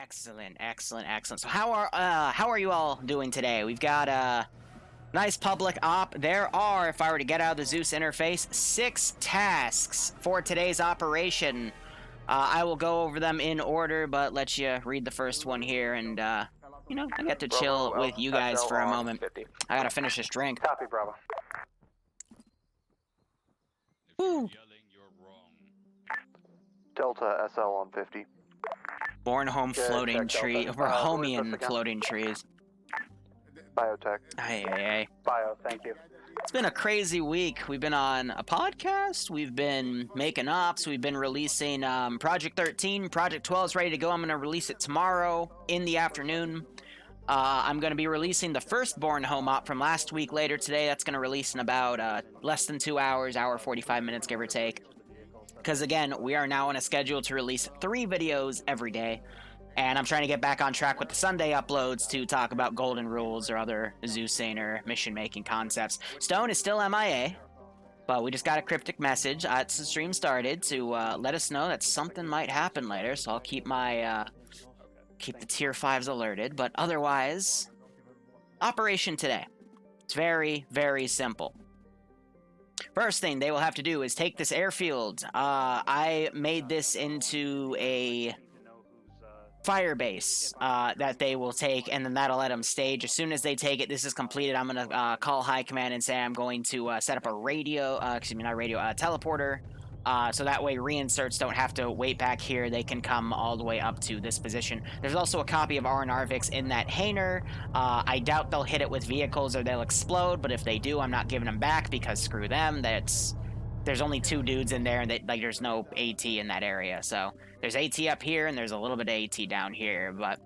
Excellent, excellent, excellent. So how are you all doing today? We've got a nice public op. There are, if I were to get out of the Zeus interface, 6 tasks for today's operation. I will go over them in order, but let you read the first one here, and you know, I get to chill with you guys for a moment. 50. I gotta finish this drink. Copy, Bravo. Woo. Delta SL on 50. Bornholm Good, floating check tree, Delta. Bohemian who is this again? floating trees. Biotech. Hey. Bio, thank you. It's been a crazy week. We've been on a podcast, we've been making ops, we've been releasing Project 13, Project 12 is ready to go. I'm going to release it tomorrow in the afternoon. I'm going to be releasing the first Bornholm op from last week later today. That's going to release in about less than 2 hours, hour 45 minutes, give or take. Because again, we are now on a schedule to release 3 videos every day. And I'm trying to get back on track with the Sunday uploads to talk about golden rules or other Zeusing or mission-making concepts. Stone is still MIA, but we just got a cryptic message. It's the stream started to let us know that something might happen later, so I'll keep my keep the tier 5s alerted. But otherwise, operation today. It's very, very simple. First thing they will have to do is take this airfield. I made this into a fire base that they will take, and then that'll let them stage. As soon as they take it, this is completed, I'm going to call high command and say I'm going to set up a radio, teleporter, so that way reinserts don't have to wait back here. They can come all the way up to this position. There's also a copy of R&R Vix in that hangar. I doubt they'll hit it with vehicles or they'll explode, but if they do, I'm not giving them back because screw them. There's only 2 dudes in there, and there's no AT in that area. So there's AT up here, and there's a little bit of AT down here, but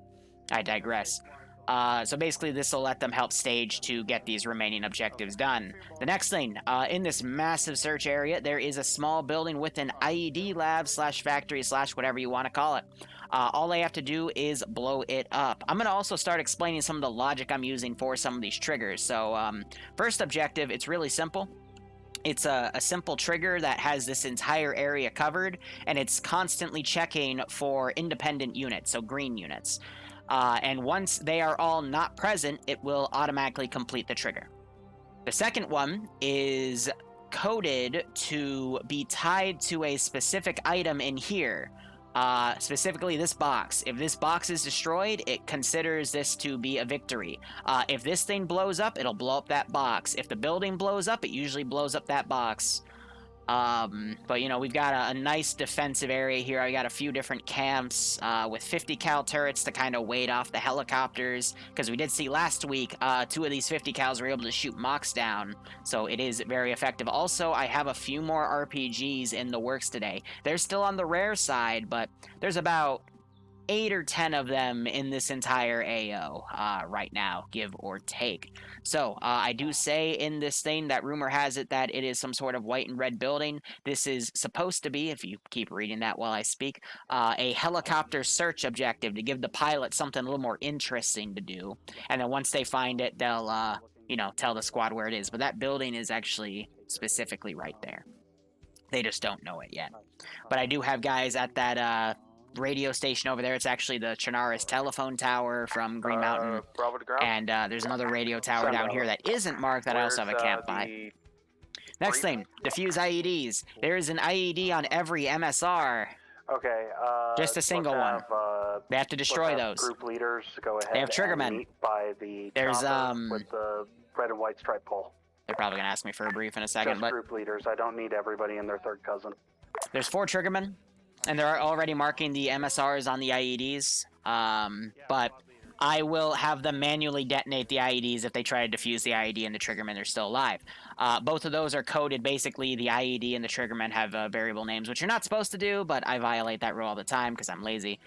I digress. So basically, this will let them help stage to get these remaining objectives done. The next thing, in this massive search area, there is a small building with an IED lab / factory / whatever you want to call it. All I have to do is blow it up. I'm going to also start explaining some of the logic I'm using for some of these triggers. So first objective, it's really simple. It's a simple trigger that has this entire area covered, and it's constantly checking for independent units, so green units. And once they are all not present, it will automatically complete the trigger. The second one is coded to be tied to a specific item in here. Specifically this box. If this box is destroyed, it considers this to be a victory. If this thing blows up, it'll blow up that box. If the building blows up, it usually blows up that box. But you know, we've got a nice defensive area here. I got a few different camps with 50 cal turrets to kind of wait off the helicopters, because we did see last week 2 of these 50 cals were able to shoot mocks down, so it is very effective. Also, I have a few more RPGs in the works today. They're still on the rare side, but there's about 8 or 10 of them in this entire AO right now, give or take. So, I do say in this thing that rumor has it that it is some sort of white and red building. This is supposed to be, if you keep reading that while I speak, a helicopter search objective to give the pilot something a little more interesting to do. And then once they find it, they'll, tell the squad where it is. But that building is actually specifically right there. They just don't know it yet. But I do have guys at that, radio station over there. It's actually the Chernarus telephone tower from Green Mountain. Bravo to ground. And there's another radio tower down here that isn't marked that I also have a camp by. Next thing, diffuse IEDs. There is an IED on every MSR. Okay, just a single one. They have to destroy those. Group leaders go ahead. They have triggermen. And meet by the There's with the red and white stripe pole. They're probably gonna ask me for a brief in a second, Just but group leaders. I don't need everybody and their third cousin. there's 4 triggermen. And they're already marking the MSRs on the IEDs, but I will have them manually detonate the IEDs if they try to defuse the IED and the triggermen are still alive. Both of those are coded. Basically, the IED and the triggermen have variable names, which you're not supposed to do, but I violate that rule all the time because I'm lazy.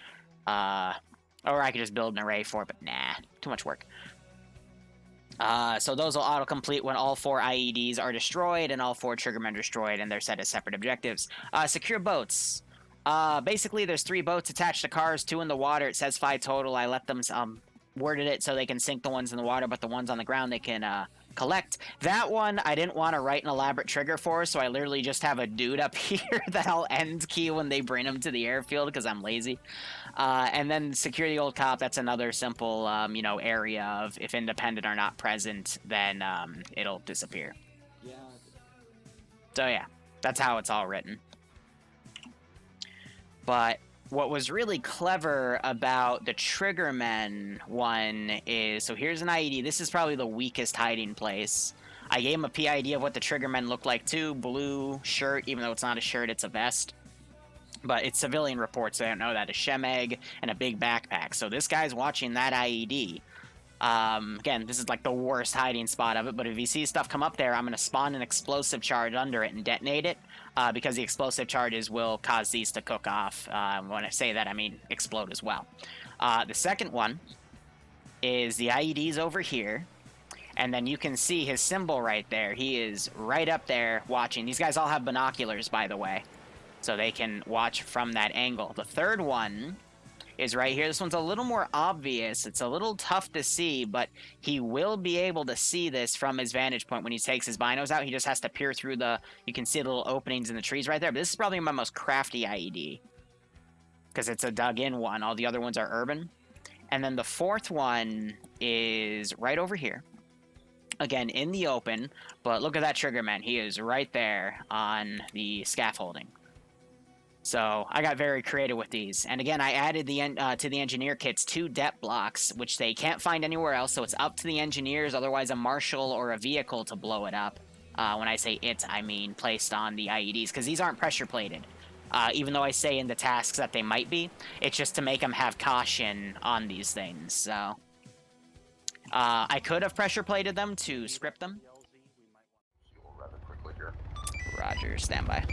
Or I could just build an array for it, but nah, too much work. So those will autocomplete when all 4 IEDs are destroyed and all 4 triggermen are destroyed, and they're set as separate objectives. Secure boats. Basically, there's 3 boats attached to cars, 2 in the water. It says 5 total. I let them worded it so they can sink the ones in the water, but the ones on the ground they can collect. That one, I didn't want to write an elaborate trigger for, so I literally just have a dude up here that I'll end key when they bring him to the airfield because I'm lazy. And then secure the old cop, that's another simple, you know, area of if independent are not present, then it'll disappear. Yeah. So yeah, that's how it's all written. But what was really clever about the Triggermen one is, so here's an IED. This is probably the weakest hiding place. I gave him a PID of what the Triggermen look like too. Blue shirt, even though it's not a shirt, it's a vest. But it's civilian reports, so they don't know that. A Shemeg and a big backpack. So this guy's watching that IED. Again, this is like the worst hiding spot of it, but if he sees stuff come up there, I'm going to spawn an explosive charge under it and detonate it, because the explosive charges will cause these to cook off. When I say that, I mean explode as well. The second one is the IED's over here, and then you can see his symbol right there. He is right up there watching. These guys all have binoculars, by the way, so they can watch from that angle. The third one is right here. This one's a little more obvious. It's a little tough to see, but he will be able to see this from his vantage point when he takes his binos out. He just has to peer through the... You can see the little openings in the trees right there. But this is probably my most crafty IED, because it's a dug-in one. All the other ones are urban. And then the fourth one is right over here. Again, in the open, but look at that Triggerman. He is right there on the scaffolding. So I got very creative with these. And again, I added to the engineer kits 2 depth blocks, which they can't find anywhere else. So it's up to the engineers, otherwise a marshal or a vehicle to blow it up. When I say it, I mean placed on the IEDs, because these aren't pressure plated. Even though I say in the tasks that they might be, it's just to make them have caution on these things. So I could have pressure plated them to script them. Roger, standby.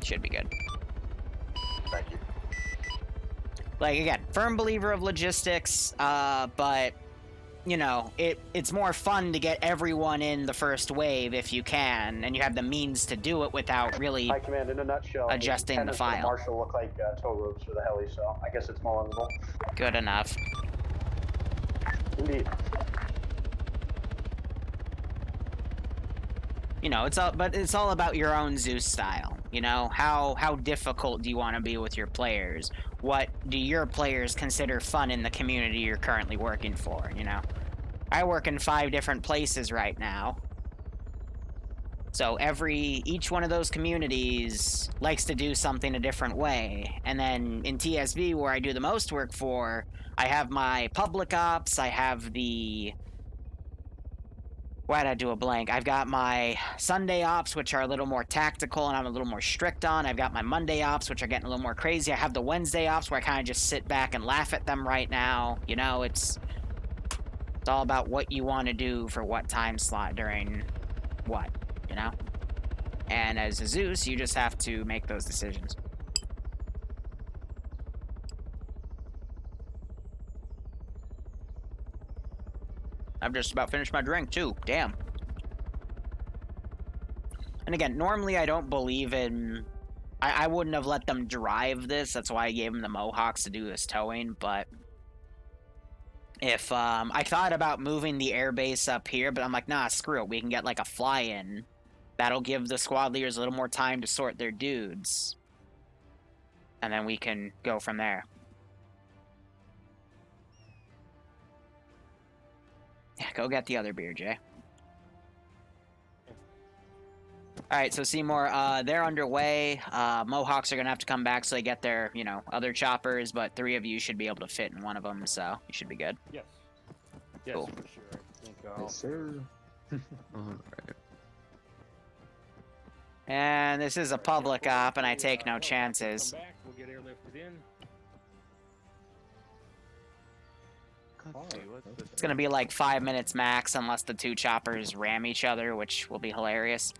Should be good. Thank you. Like, again, firm believer of logistics, but, you know, it's more fun to get everyone in the first wave if you can, and you have the means to do it without really Hi, Command. In a nutshell, adjusting the file. Marshal look like tow ropes for the heli, so I guess it's more livable. Good enough. Indeed. You know, it's all about your own Zeus style. You know, how difficult do you want to be with your players? What do your players consider fun in the community you're currently working for, you know? I work in 5 different places right now. So each one of those communities likes to do something a different way. And then in TSV, where I do the most work for, I have my public ops, I have the... Why'd I do a blank? I've got my Sunday ops, which are a little more tactical and I'm a little more strict on. I've got my Monday ops, which are getting a little more crazy. I have the Wednesday ops, where I kind of just sit back and laugh at them right now. You know, it's all about what you want to do for what time slot during what, you know? And as a Zeus, you just have to make those decisions. I've just about finished my drink, too. Damn. And again, normally I don't believe in... I wouldn't have let them drive this. That's why I gave them the Mohawks to do this towing, but... If, I thought about moving the airbase up here, but I'm like, nah, screw it. We can get, like, a fly-in. That'll give the squad leaders a little more time to sort their dudes. And then we can go from there. Yeah, go get the other beer, Jay. Alright, so Seymour, they're underway. Mohawks are going to have to come back so they get their, you know, other choppers, but 3 of you should be able to fit in one of them, so you should be good. Yes. Yes, Cool. for sure. I think I'll... Yes, sir. Alright. And this is a public op, and I take no chances. Come back, we'll get airlifted in. It's going to be like 5 minutes max, unless the 2 choppers ram each other, which will be hilarious.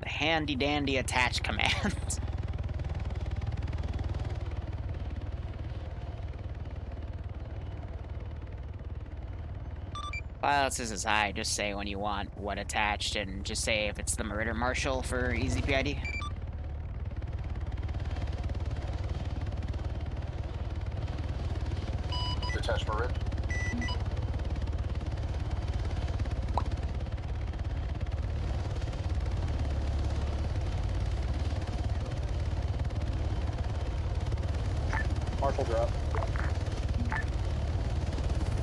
The handy-dandy attach command. Pilots is high. Just say when you want what attached, and just say if it's the Meridian Marshal for easy PID. Detach Merid. Marshal drop.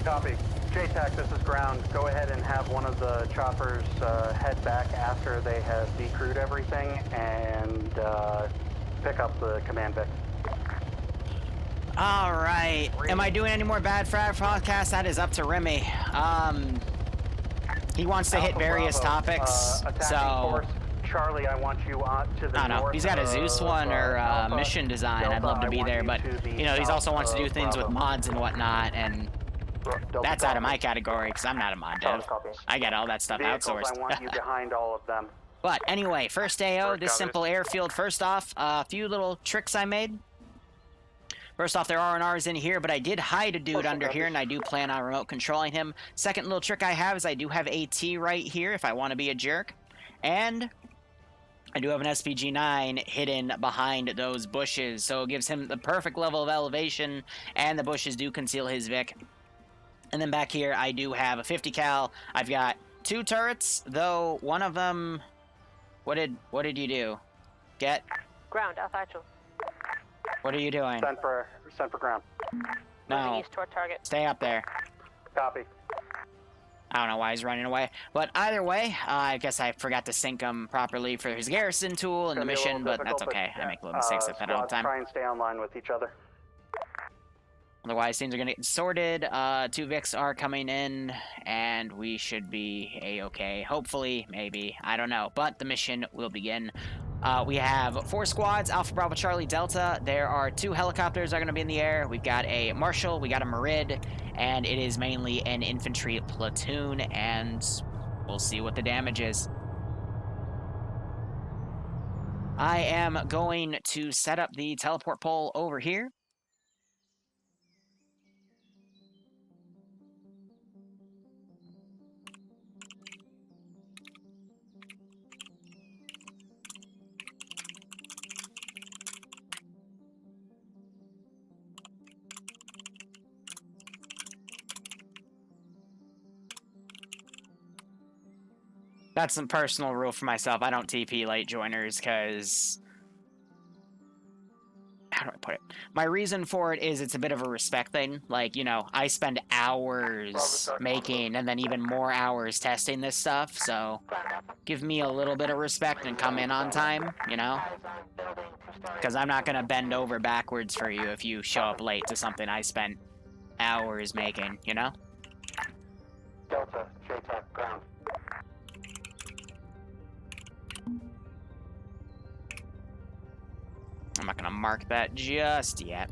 Copy. JTAC, this is ground. Go ahead and have one of the choppers head back after they have decrewed everything and pick up the command Vic. All right. Am I doing any more bad frag podcasts? That is up to Remy. He wants to hit various topics, so. Force. Charlie, I want you to the I don't know. north He's got a Zeus one or Alpha. mission design. Delta, I'd love to be there, but you know, he's also wants to do things with mods and whatnot, and Delta that's out of copy. my category because I'm not a mod dev. I get all that stuff Vehicles, outsourced. I want you behind all of them. But anyway, first AO, this Copy. simple airfield. First off, a few little tricks I made. First off, there are R&Rs in here, but I did hide a dude under here, and I do plan on remote controlling him. Second little trick I have is I do have AT right here if I want to be a jerk. And I do have an SPG-9 hidden behind those bushes, so it gives him the perfect level of elevation, and the bushes do conceal his Vic. And then back here, I do have a 50 cal. I've got 2 turrets, though one of them... What did you do? Get? Ground, Alpha Actual. What are you doing? Send for ground. No. Moving east toward target. Stay up there. Copy. I don't know why he's running away. But either way, I guess I forgot to sync him properly for his garrison tool and the mission, but that's okay. I make little mistakes like that all the time. Try and stay online with each other. Otherwise, things are going to get sorted. 2 Vics are coming in, and we should be A-okay. Hopefully, maybe. I don't know. But the mission will begin. We have 4 squads, Alpha, Bravo, Charlie, Delta. There are 2 helicopters that are going to be in the air. We've got a Marshal, we got a Merid, and it is mainly an infantry platoon, and we'll see what the damage is. I am going to set up the teleport pole over here. That's some personal rule for myself. I don't TP late joiners because... How do I put it? My reason for it is it's a bit of a respect thing. Like, you know, I spend hours making and then even more hours testing this stuff, so give me a little bit of respect and come in on time, you know? Because I'm not going to bend over backwards for you if you show up late to something I spent hours making, you know? Delta, JTAC, ground. I'm not going to mark that just yet.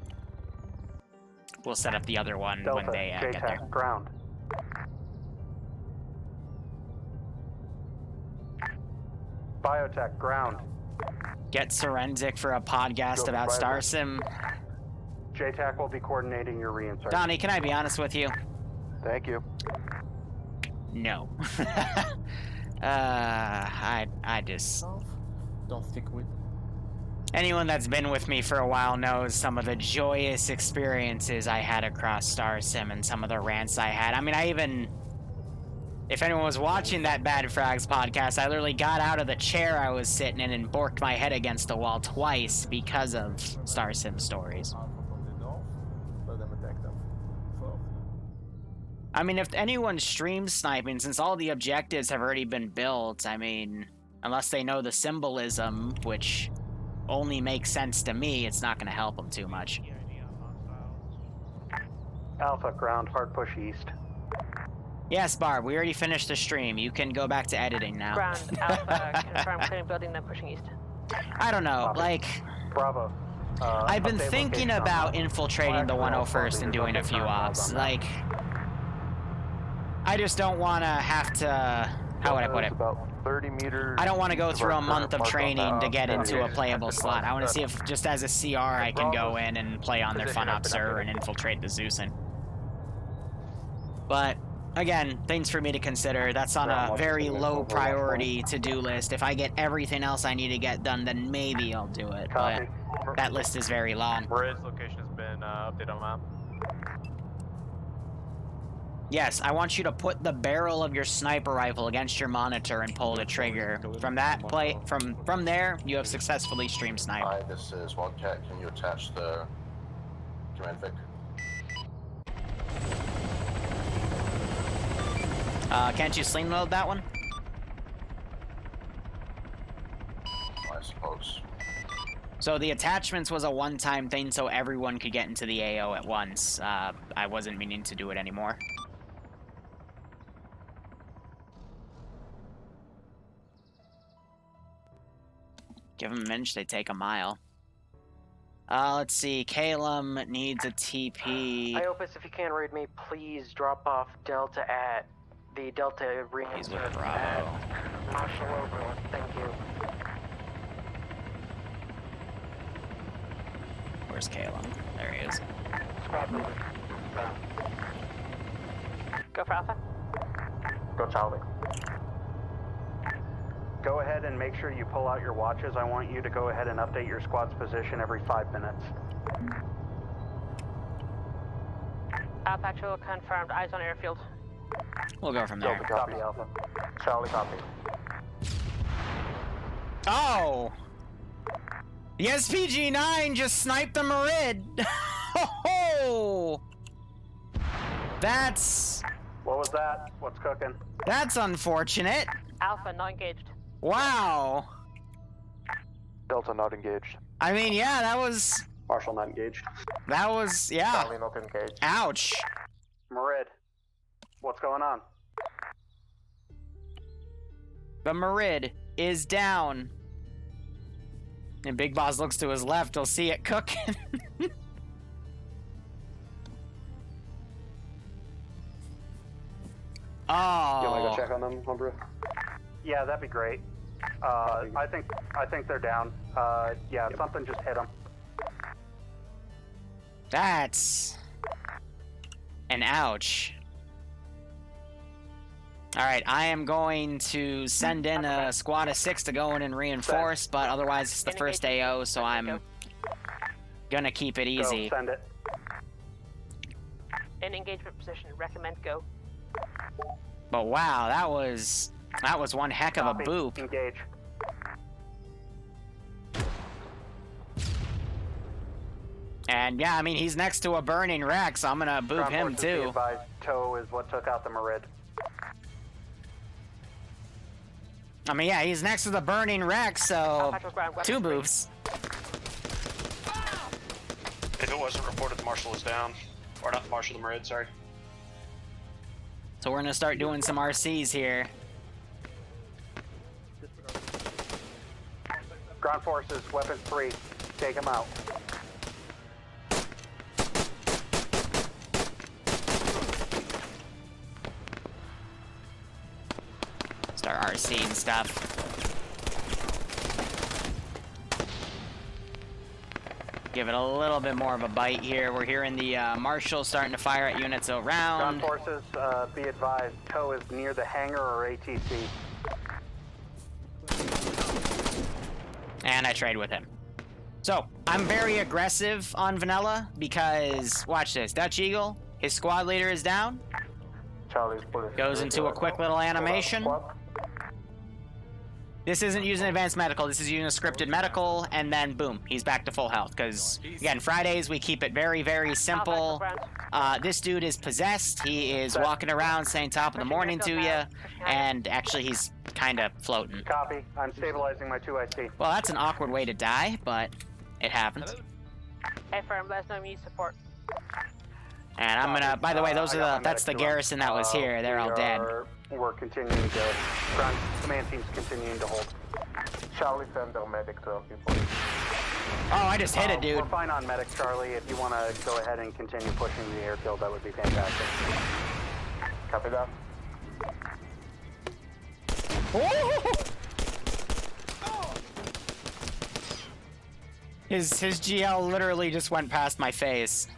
We'll set up the other one Delta, when they get there. JTAC, ground. Biotech, ground. Get Forensic for a podcast Go about private. Star Sim. JTAC will be coordinating your reinsert. Donnie, can I be honest with you? Thank you. No. I just... Don't stick with. Anyone that's been with me for a while knows some of the joyous experiences I had across Star Sim and some of the rants I had. I mean, I even... If anyone was watching that Bad Frags podcast, I literally got out of the chair I was sitting in and borked my head against the wall twice because of Star Sim stories. I mean, if anyone streams sniping, since all the objectives have already been built, I mean, unless they know the symbolism, which only makes sense to me, it's not going to help them too much. Alpha, ground, hard push east. Yes, Barb, we already finished the stream. You can go back to editing now. Ground, Alpha, confirm clearing building, then pushing east. I don't know, like... Bravo. I've been update thinking location about on infiltrating the 101st and doing a few ops. Like, I just don't want to have to... How would I put it? About 30 meters. I don't want to go to through our a month current of mark on training to get into a navigation. playable slot. I want to see if, just as a CR, I can go in and play on their fun op server and infiltrate the Zeus in. But again, things for me to consider. That's on a very low priority to-do list. If I get everything else I need to get done, then maybe I'll do it. Copy. But that list is very long. Marid's location has been updated on map. Yes, I want you to put the barrel of your sniper rifle against your monitor and pull the trigger. From that from there, you have successfully stream sniped. Hi, this is Wildcat. Can you attach the command Vic? Can't you sling load that one? I suppose. So the attachments was a one-time thing so everyone could get into the AO at once. I wasn't meaning to do it anymore. Give them an inch, they take a mile. Let's see, Calum needs a TP. Iopus, if you can't read me, please drop off Delta at the Delta He's with reinsert Bravo. at Marshall Overland. Thank you. Where's Calum? There he is. Squad moving. Go for Alpha. Go Charlie. Go ahead and make sure you pull out your watches. I want you to go ahead and update your squad's position every 5 minutes. Alpha Actual confirmed. Eyes on Airfield. We'll go from there. Delta copy, Alpha. Charlie copy. Oh! The SPG-9 just sniped the Marid! Oh! That's What was that? What's cooking? That's unfortunate. Alpha not engaged. Wow. Delta not engaged. I mean, yeah, that was, Marshall not engaged. yeah. Charlie not engaged. Ouch. Marid, what's going on? The Marid is down. And Big Boss looks to his left, he'll see it cooking. Oh. You want to go check on them, Homebrew? Yeah, that'd be great. I think they're down. Yeah, something just hit them. That's an ouch. Alright, I am going to send in a squad of 6 to go in and reinforce, but otherwise it's the first AO, so I'm gonna keep it easy. Go, send it. In engagement position. Recommend go. But wow, that was one heck of a Copy. boop. Engage. And yeah, I mean, he's next to a burning wreck, so I'm gonna boop Ground him forces, be too. advised, tow is what took out the Marid. I mean, yeah, he's next to the burning wreck, so Alpha Actual ground. two weapons free. boofs. If it wasn't reported, the Marshal is down. Or not the Marshal, the Marid, sorry. So we're gonna start doing some RCs here. Ground forces, weapons free. Take them out. Start RCing stuff. Give it a little bit more of a bite here. We're hearing the Marshal starting to fire at units around. Ground forces, be advised, tow is near the hangar or ATC. And I trade with him. So, I'm very aggressive on Vanilla because, watch this, Dutch Eagle, his squad leader is down. Charlie's bullet. Goes into a quick little animation. This isn't using advanced medical, this is using a scripted medical, and then boom, he's back to full health. Because, again, Fridays we keep it very, very simple. This dude is possessed, he is walking around saying top of the morning to you, and actually he's kind of floating. Copy. I'm stabilizing my 2IC. Well, that's an awkward way to die, but it happens. Hey, firm. Let us know when you need support. And I'm gonna, by the way, those are that's the garrison that was here, they're all dead. We're continuing to, ground command team's continuing to hold. Charlie, send their medic to help you, please. Oh, I just hit it, dude. We're fine on medic, Charlie. If you want to go ahead and continue pushing the airfield, that would be fantastic. Copy that. His GL literally just went past my face.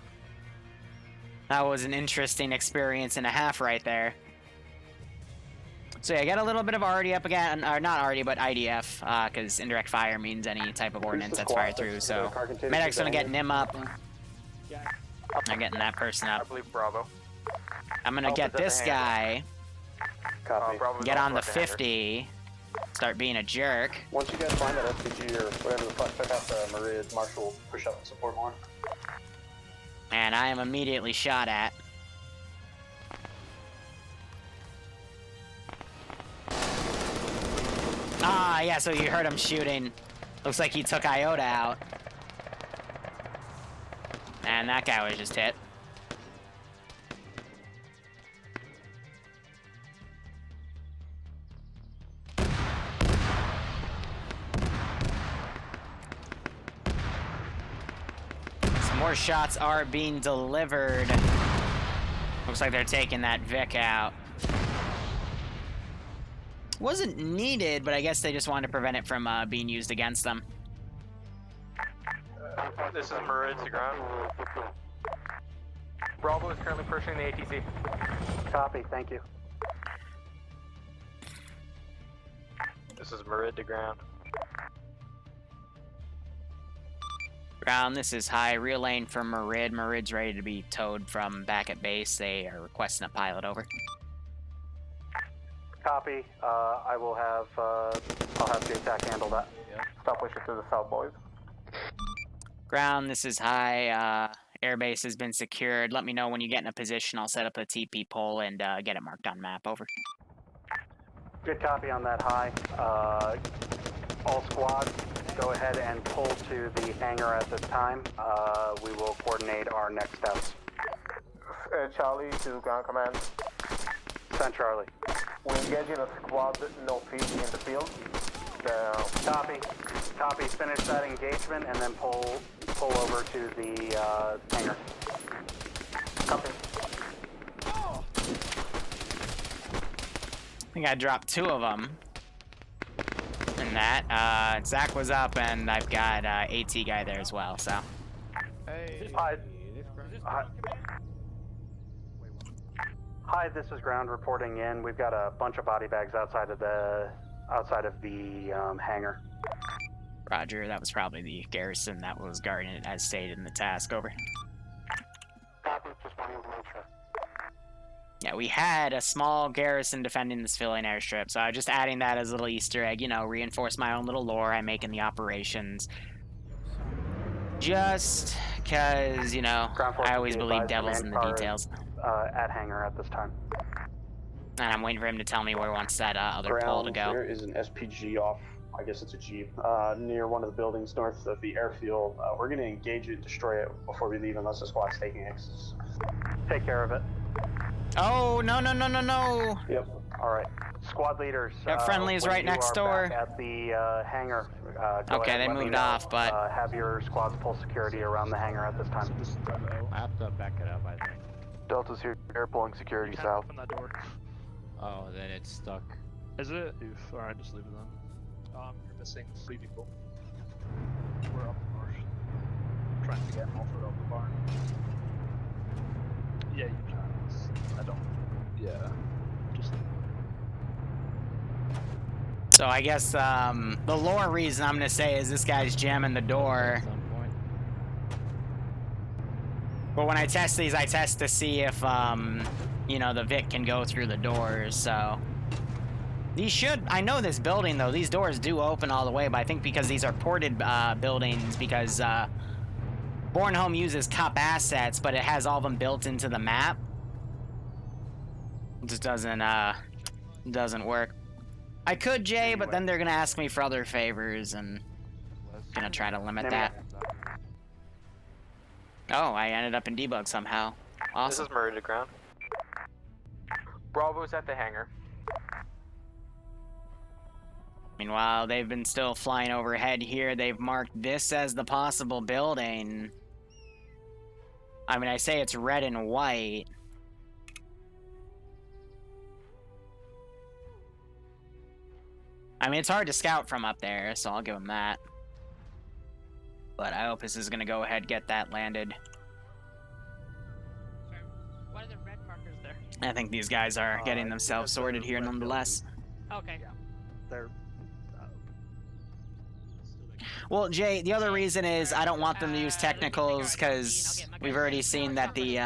That was an interesting experience and a half right there. So yeah, get a little bit of RD up again, or not RD, but IDF, because indirect fire means any type of ordnance that's fired through. So medic's gonna get Nim up. I'm getting that person I up. believe Bravo. I'm gonna get this guy. Copy. Bravo's Get on the also at hangar. 50. Start being a jerk. Once you guys find that SPG or whatever the fuck, check out the Marid. Marshall will push up and support more. And I am immediately shot at. Ah, yeah, so you heard him shooting. Looks like he took Iota out. And that guy was just hit. Some more shots are being delivered. Looks like they're taking that Vic out. Wasn't needed, but I guess they just wanted to prevent it from being used against them. This is Marid to ground. Bravo is currently pushing the ATC. Copy, thank you. This is Marid to ground. Ground, this is high. Relaying for Marid. Marid's ready to be towed from back at base. They are requesting a pilot over. Copy. I will have, I'll have JTAC handle that. Stop pushing to the south, boys. Ground, this is high. Airbase has been secured. Let me know when you get in a position. I'll set up a TP pole and get it marked on map. Over. Good copy on that high. All squads, go ahead and pull to the hangar at this time. We will coordinate our next steps. Charlie to ground command. Send Charlie. We're engaging a squad northeast in the field. Copy. Copy. Finish that engagement and then pull over to the hangar. Copy. I think I dropped 2 of them. And that. Zach was up, and I've got AT guy there as well. So. Hey. Hi, this is ground reporting in. We've got a bunch of body bags outside of the hangar. Roger, that was probably the garrison that was guarding it as stated in the task. Over. Copy, just wanting to make sure. Yeah, we had a small garrison defending the civilian airstrip, so just adding that as a little Easter egg, you know, reinforce my own little lore I make in the operations. Just because, you know, I always believe devils in the details. At hangar at this time. And I'm waiting for him to tell me where he wants that other pole to go. There is an SPG off, I guess it's a Jeep, near one of the buildings north of the airfield. We're going to engage it and destroy it before we leave unless the squad's taking access. Take care of it. Oh, no, no, no, no, no! Yep. All right. Squad leaders. That friendly is when right you next are door. back at the hangar. Go Okay, ahead, they let me moved know. off, but... have your squads pull security around the hangar at this time. I have to back it up, I think. Delta's here, air pulling security south. Open that door. Oh, then it's stuck. Is it? Oof. Alright, just leave it then. You're missing 3 people. We're up north. Trying to get Alfred out the barn. Yeah, you can. I don't. Yeah. Just. So I guess the lore reason I'm gonna say is this guy's jamming the door. At some point. But when I test these, I test to see if you know, the Vic can go through the doors. So these should. I know this building though. These doors do open all the way, but I think because these are ported buildings, because Bornholm uses CUP assets, but it has all of them built into the map. It just doesn't work. I could, Jay, but then they're gonna ask me for other favors, and gonna try to limit that. Oh, I ended up in debug somehow. Awesome. This is Murray to ground. Bravo's at the hangar. Meanwhile, they've been still flying overhead here. They've marked this as the possible building. I mean, I say it's red and white. I mean, it's hard to scout from up there, so I'll give them that. But I hope this is going to go ahead and get that landed. Sorry, what are the red markers there? I think these guys are getting themselves sorted here nonetheless. Okay. They're Well, Jay, the other reason is I don't want them to use technicals because we've already seen that the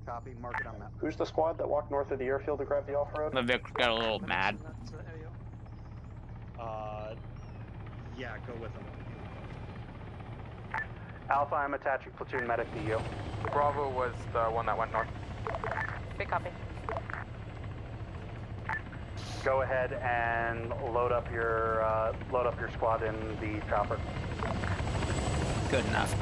Copy, mark it on map. Who's the squad that walked north of the airfield to grab the off-road? Vic got a little mad. yeah, go with them. Alpha, I'm attaching platoon medic to you. Bravo was the one that went north. Big copy. Go ahead and load up your squad in the chopper. Good enough.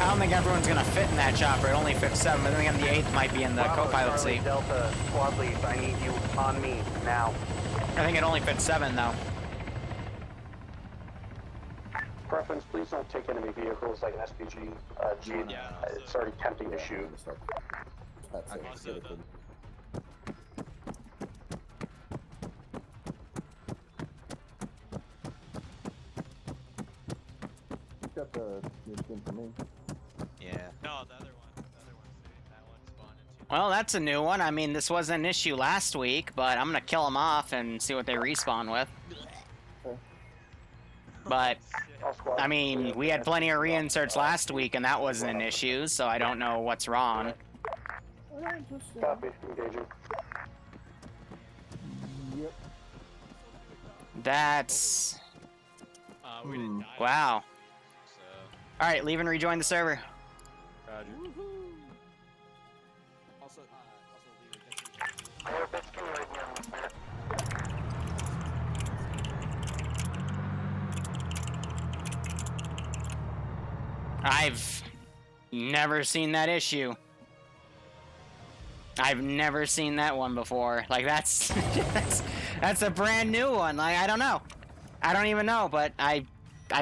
I don't think everyone's gonna fit in that chopper. It only fits 7. I think the 8th might be in the Bravo, co-pilot Charlie, seat. Delta, squad leads, I need you on me now. I think it only fits 7 though. Preference, please don't take enemy vehicles like an SPG. Jeep. It's already tempting to shoot. Got the skin for me. Yeah. No, the other one. That one spawned into. Well, that's a new one. I mean, this was an issue last week, but I'm gonna kill them off and see what they respawn with. But, I mean, we had plenty of reinserts last week, and that wasn't an issue, so I don't know what's wrong. Copy, engaging. Yep. That's... We didn't die. Wow. So. Alright, leave and rejoin the server. Roger. Also, I've never seen that issue. I've never seen that one before. Like, that's that's a brand new one. Like, I don't know. I don't even know, but I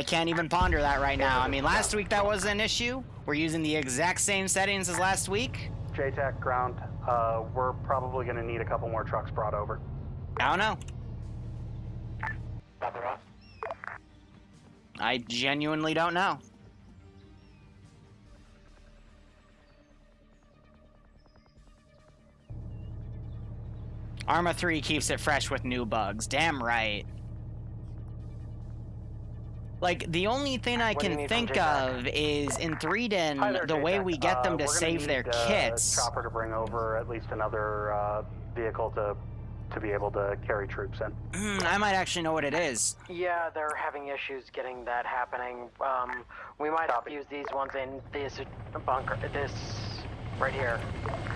can't even ponder that right now. I mean, last week that was an issue. We're using the exact same settings as last week. JTAC ground, we're probably going to need a couple more trucks brought over. I don't know. I genuinely don't know. Arma 3 keeps it fresh with new bugs. Damn right. Like, the only thing I can think of is in 3DN, the way we get them to save their kits. Chopper to bring over at least another vehicle to be able to carry troops in. I might actually know what it is. Yeah, they're having issues getting that happening. We might have to use these ones in this bunker, this right here.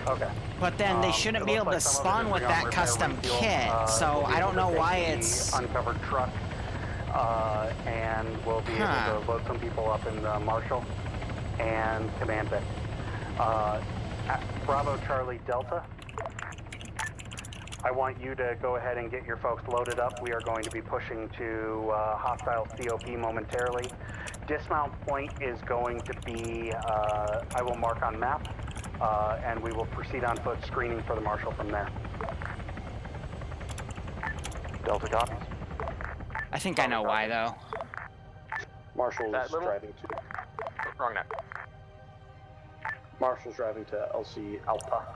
Okay. But then they shouldn't be able to spawn with that custom kit, so I don't know why it's... uncovered truck, and we'll be able to load some people up in the Marshall and command it. Bravo Charlie Delta, I want you to go ahead and get your folks loaded up. We are going to be pushing to hostile COP momentarily. Dismount point is going to be, I will mark on map, and we will proceed on foot screening for the Marshal from there. Delta copies. I think I know why, though. Marshall's driving to... Wrong net. Marshall's driving to LC Alpha.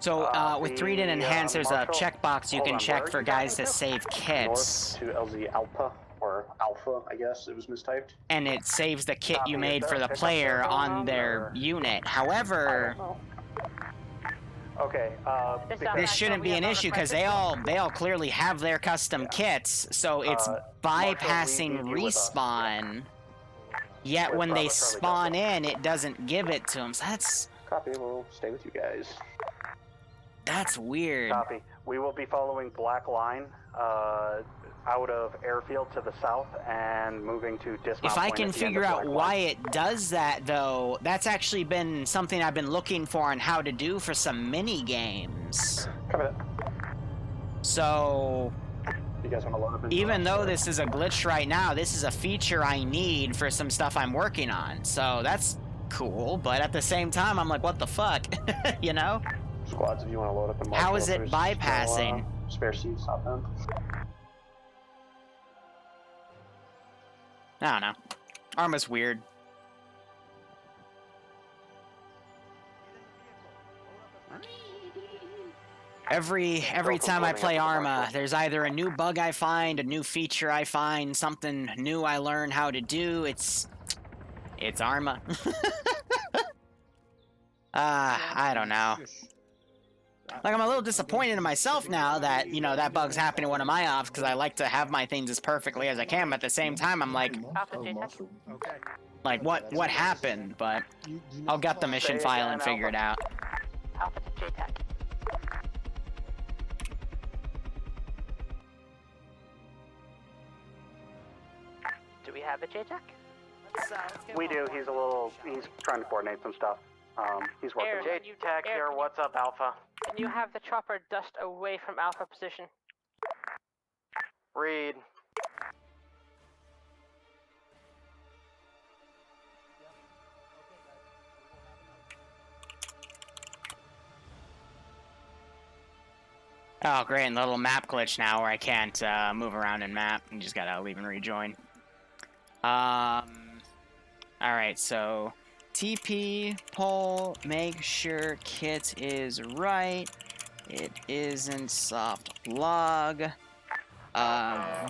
So, with 3DN Enhanced, there's a checkbox you can check for guys to save kits. North to LZ Alpha, or Alpha, I guess it was mistyped. And it saves the kit you made for the player on their unit. However... Okay, this shouldn't be an issue because they all clearly have their custom kits, so it's bypassing respawn. Yet when they spawn in, it doesn't give it to them. So that's... Copy, we'll stay with you guys. That's weird. Copy. We will be following Black Line out of Airfield to the south and moving to dismount. If I can figure out why it does that, though, that's actually been something I've been looking for on how to do for some mini games. So, you guys want to load up even though this is a glitch right now, this is a feature I need for some stuff I'm working on. So that's cool, but at the same time, I'm like, what the fuck, you know? Squads, if you want to load up in Marshall. How is it bypassing? Spare seats, southbound. I don't know. Arma's weird. Every time I play Arma, there's either a new bug I find, a new feature I find, something new I learn how to do. It's Arma. I don't know. Like, I'm a little disappointed in myself now that, you know, that bug's happened in one of my ops, because I like to have my things as perfectly as I can, but at the same time, I'm like, what happened? But I'll get the mission file and figure it out. Alpha to JTAC. Do we have a JTAC? We do. He's trying to coordinate some stuff. He's working. JTAC here. What's up, Alpha? Can you have the chopper dust away from Alpha position? Read. Oh, great, and the little map glitch now where I can't move around in map. You just gotta leave and rejoin. Alright, so TP, poll, make sure kit is right. It isn't soft log.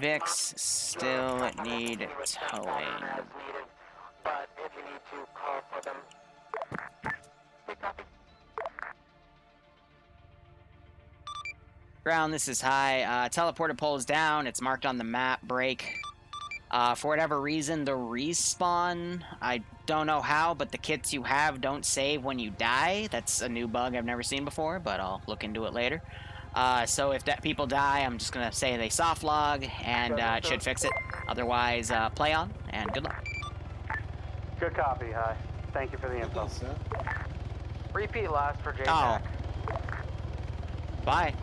Vix still need towing. But if you need to call for them. Ground, this is high. Teleporter pole is down. It's marked on the map. Break. For whatever reason, the respawn, I don't know how, but the kits you have don't save when you die. That's a new bug I've never seen before, but I'll look into it later. So if people die, I'm just going to say they soft log, and it should fix it. Otherwise, play on, and good luck. Good copy, hi. Thank you for the info. Repeat last for JTAC. Oh. Bye.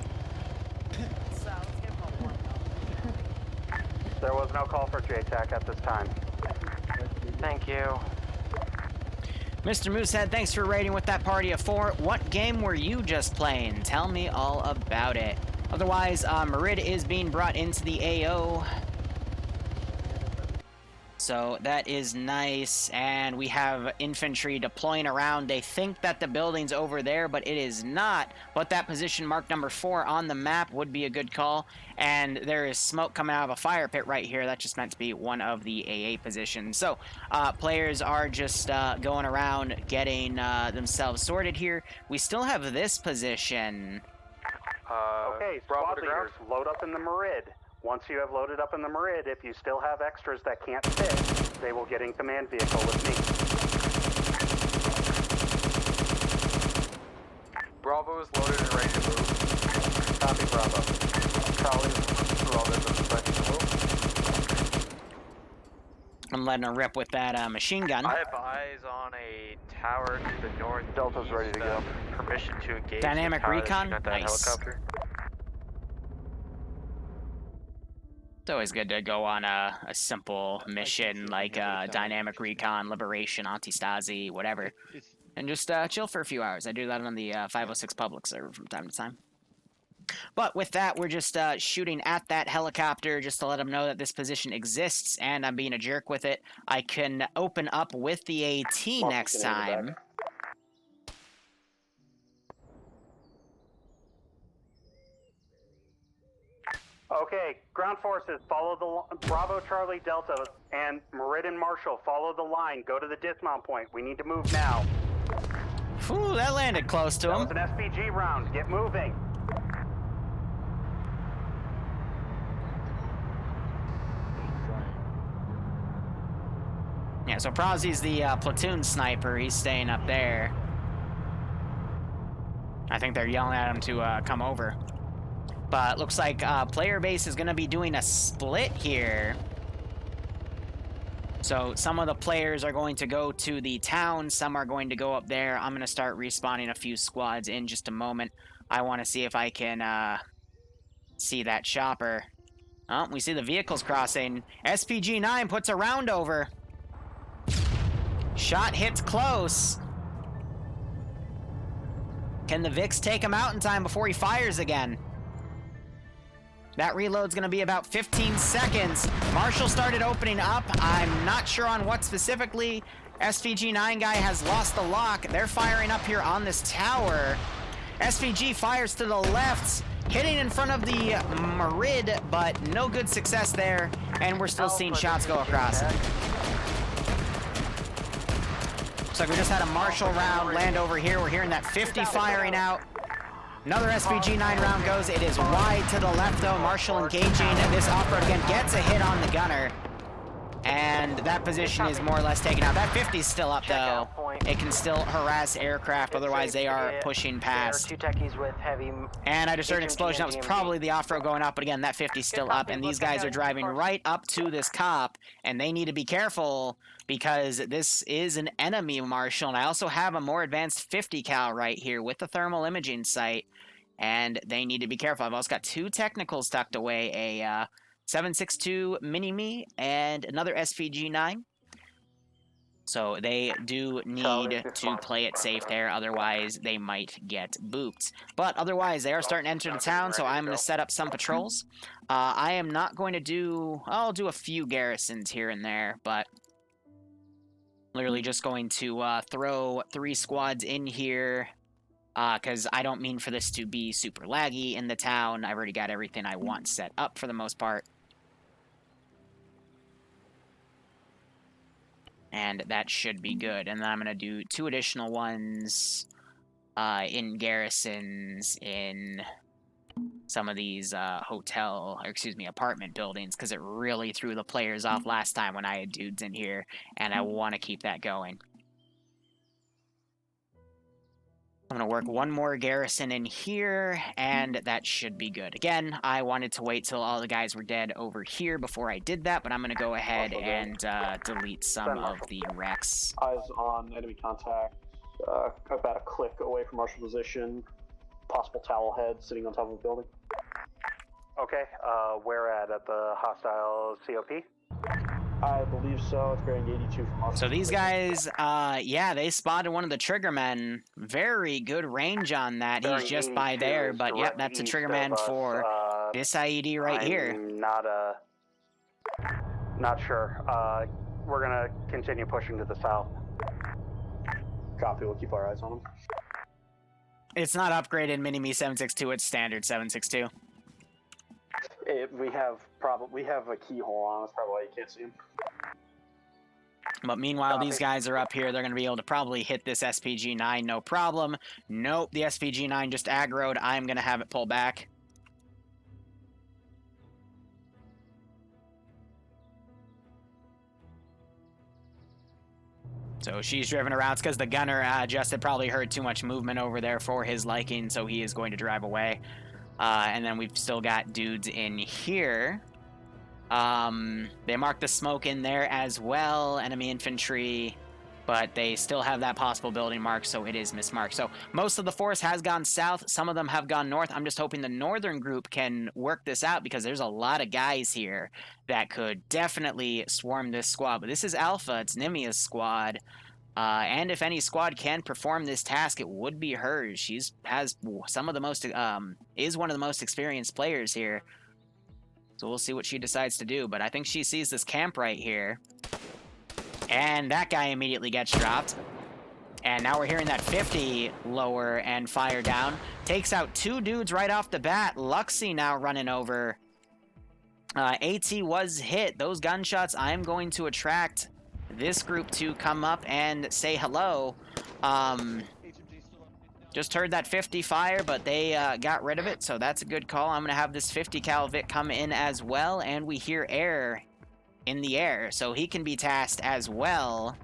There was no call for JTAC at this time. Thank you. Mr. Moosehead, thanks for raiding with that party of 4. What game were you just playing? Tell me all about it. Otherwise, Merid is being brought into the AO. So that is nice, and we have infantry deploying around. They think that the building's over there, but it is not. But that position marked number 4 on the map would be a good call. And there is smoke coming out of a fire pit right here. That's just meant to be one of the AA positions. So players are just going around getting themselves sorted here. We still have this position. Okay, squad leaders, load up in the Merid. Once you have loaded up in the Merid, if you still have extras that can't fit, they will get in command vehicle with me. Bravo is loaded and ready to move. Copy, Bravo. Charlie's loaded and ready to move. I'm letting her rip with that machine gun. I have eyes on a tower to the north. Delta's ready to go. Permission to engage. Dynamic recon? Nice. Helicopter. It's always good to go on a simple mission like Dynamic Recon, Liberation, Anti-Stasi, whatever. And just chill for a few hours. I do that on the 506 public server from time to time. But with that, we're just shooting at that helicopter just to let them know that this position exists, and I'm being a jerk with it. I can open up with the AT next time. Okay, ground forces, follow the Bravo, Charlie, Delta, and Merid Marshall, follow the line. Go to the dismount point. We need to move now. Whew, that landed close to him. That was an SPG round. Get moving. Yeah, so Prozzy's the platoon sniper. He's staying up there. I think they're yelling at him to come over. But looks like player base is going to be doing a split here. So some of the players are going to go to the town. Some are going to go up there. I'm going to start respawning a few squads in just a moment. I want to see if I can see that chopper. Oh, we see the vehicles crossing. SPG-9 puts a round over. Shot hits close. Can the Vix take him out in time before he fires again? That reload's going to be about 15 seconds. Marshall started opening up. I'm not sure on what specifically. SVG-9 guy has lost the lock. They're firing up here on this tower. SVG fires to the left, hitting in front of the Marid, but no good success there. And we're still seeing shots go across. Looks like we just had a Marshall round land over here. We're hearing that 50 firing out. Another SVG-9 round goes. It is wide to the left, though. Marshall engaging. This off-road again gets a hit on the gunner. And that position is more or less taken out. That 50 is still up, though. It can still harass aircraft, otherwise they are pushing past. Two techies with heavy. And I just heard an explosion. That was probably the off-road going up, but again, that 50 is still up, and these guys are driving right up to this cop, and they need to be careful because this is an enemy Marshall, and I also have a more advanced 50 cal right here with the thermal imaging sight, and they need to be careful. I've also got two technicals tucked away, a 7.62 Mini-Me and another SVG-9. So they do need to play it safe there, otherwise they might get booped. But otherwise, they are starting to enter the town, so I'm going to set up some patrols. I am not going to do... I'll do a few garrisons here and there, but... literally just going to throw 3 squads in here, because I don't mean for this to be super laggy in the town. I've already got everything I want set up for the most part. And that should be good. And then I'm going to do 2 additional ones in garrisons in some of these apartment buildings, because it really threw the players off last time when I had dudes in here, and I want to keep that going. I'm going to work 1 more garrison in here, and that should be good. Again, I wanted to wait till all the guys were dead over here before I did that, but I'm going to go ahead and delete some of the wrecks. Eyes on enemy contact, about a click away from Marshall position, possible towel head sitting on top of a building. Okay, where at the hostile COP? I believe so. It's bearing 82 from us. So these guys, yeah, they spotted one of the triggermen. Very good range on that. He's just by there, but yep, that's a triggerman for this IED right here. Not sure. We're gonna continue pushing to the south. Copy. We'll keep our eyes on him. It's not upgraded Mini-Me 7.62. It's standard 7.62. We have a keyhole on. That's probably why you can't see him. But meanwhile, these guys are up here. They're going to be able to probably hit this SPG-9 no problem. Nope, the SPG-9 just aggroed. I'm going to have it pull back. So she's driven around. It's because the gunner just had probably heard too much movement over there for his liking, so he is going to drive away. And then we've still got dudes in here. They marked the smoke in there as well, enemy infantry, but they still have that possible building mark, so it is mismarked. So most of the force has gone south. Some of them have gone north. I'm just hoping the northern group can work this out, because there's a lot of guys here that could definitely swarm this squad. But this is Alpha. It's Nimia's squad. And if any squad can perform this task, it would be hers. She's has some of the most is one of the most experienced players here. So we'll see what she decides to do. But I think she sees this camp right here, and that guy immediately gets dropped. And now we're hearing that 50 lower and fire down. Takes out 2 dudes right off the bat. Luxy now running over. AT was hit. Those gunshots, I'm going to attract this group to come up and say hello. Just heard that 50 fire, but they got rid of it, so that's a good call. I'm going to have this 50 cal Vic come in as well, and we hear air in the air, so he can be tasked as well.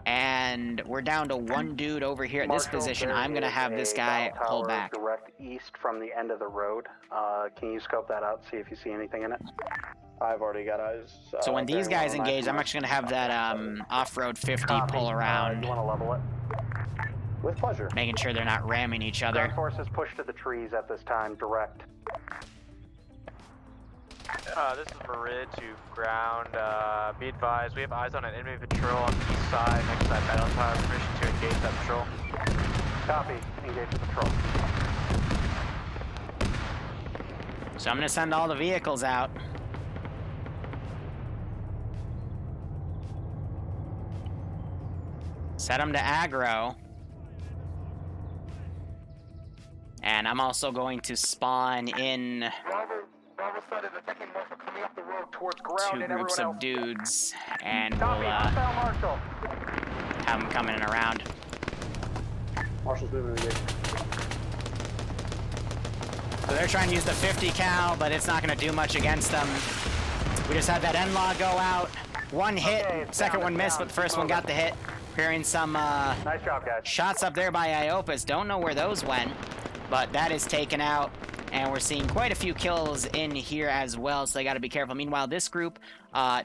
And we're down to 1 dude over here at this position. I'm going to have this guy pull back. Direct east from the end of the road. Can you scope that out, see if you see anything in it? I've already got eyes. So when these guys engage, I'm actually going to have that off-road 50 pull around. You want to level it? With pleasure. Making sure they're not ramming each other. Ground forces push to the trees at this time, direct. This is Marid to ground. Be advised, we have eyes on an enemy patrol on the east side, next to that battle tower. Permission to engage that patrol. Copy. Engage the patrol. So I'm gonna send all the vehicles out. Set them to aggro. And I'm also going to spawn in two groups of dudes, and we'll have them coming in around. Marshall's moving to the gate. So they're trying to use the 50 cal, but it's not going to do much against them. We just had that N-log go out. One hit, second one missed, but the first one got the hit. Hearing some nice job, guys. Shots up there by Iopus. Don't know where those went, but that is taken out. And we're seeing quite a few kills in here as well, so they got to be careful. Meanwhile, this group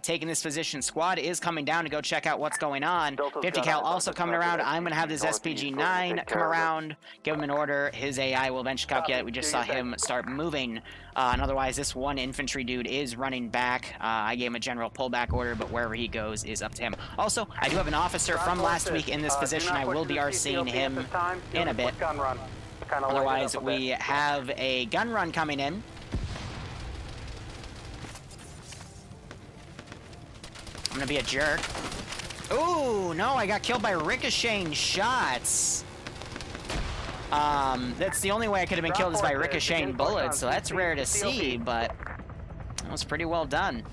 taking this position, squad is coming down to go check out what's going on. 50 cal also coming around. I'm going to have this SPG-9 come around, give him an order. His AI will eventually calculate. We just saw him start moving. And otherwise, this one infantry dude is running back. I gave him a general pullback order, but wherever he goes is up to him. Also, I do have an officer from last week in this position. I will be RCing him in a bit. Otherwise, we have a gun run coming in. I'm gonna be a jerk. Ooh, no, I got killed by ricocheting shots. That's the only way I could have been killed is by ricocheting bullets, so that's rare to see, but that was pretty well done.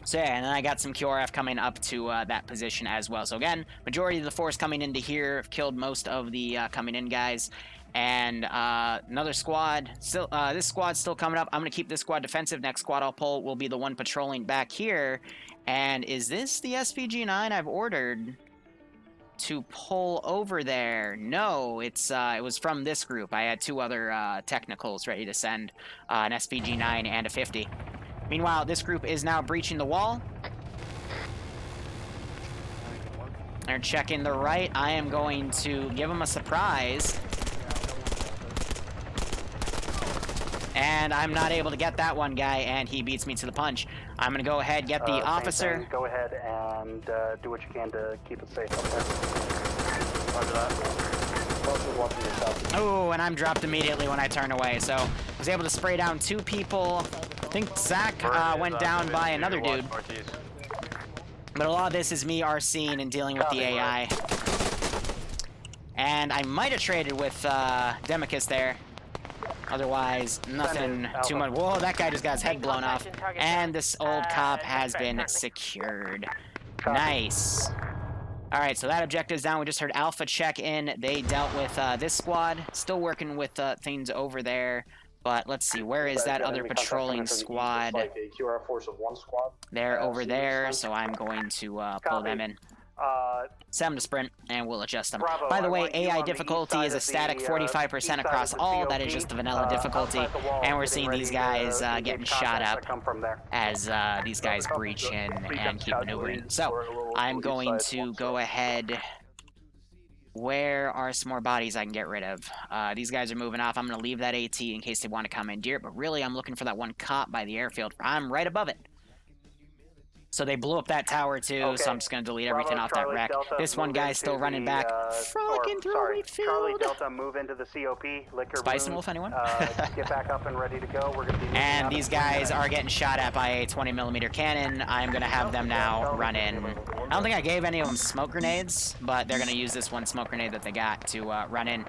So yeah, and then I got some QRF coming up to that position as well. So again, majority of the force coming into here, have killed most of the coming in guys. And another squad, still, this squad's still coming up. I'm going to keep this squad defensive. Next squad I'll pull will be the one patrolling back here. And is this the SPG-9 I've ordered to pull over there? No, it's it was from this group. I had two other technicals ready to send, an SPG-9 and a 50. Meanwhile, this group is now breaching the wall. They're checking the right. I am going to give them a surprise. And I'm not able to get that one guy, and he beats me to the punch. I'm going to go ahead, get the officer. Go ahead and do what you can to keep it safe up there. Roger that. Oh, and I'm dropped immediately when I turn away. So I was able to spray down two people. I think Zach went down by another dude. But a lot of this is me RCing and dealing with the AI. And I might have traded with Demicus there. Otherwise, nothing too much. Whoa, that guy just got his head blown off. And this old cop has been secured. Nice. Alright, so that objective's down. We just heard Alpha check in. They dealt with this squad. Still working with things over there. But let's see, where is that other patrolling squad? Like a QRF force of one squad. They're over there, so I'm going to pull them in. Set them to sprint, and we'll adjust them. Bravo, by the way, AI difficulty is a static 45% across all. That is just the vanilla difficulty. And we're seeing these guys getting shot up as these guys breach in and keep maneuvering. So I'm going to go ahead. Where are some more bodies I can get rid of? These guys are moving off. I'm going to leave that AT in case they want to commandeer it. But really, I'm looking for that one cop by the airfield. I'm right above it. So they blew up that tower too, so I'm just going to delete everything off that wreck. This one guy's still running back. Frolicking through Wheatfield. Charlie Delta, move into the COP. Liquor Spice and Wolf, anyone? Get back up and ready to go. We're going to be and these guys are getting shot at by a 20mm cannon. I'm going to have them now run in. I don't think I gave any of them smoke grenades, but they're going to use this one smoke grenade that they got to run in.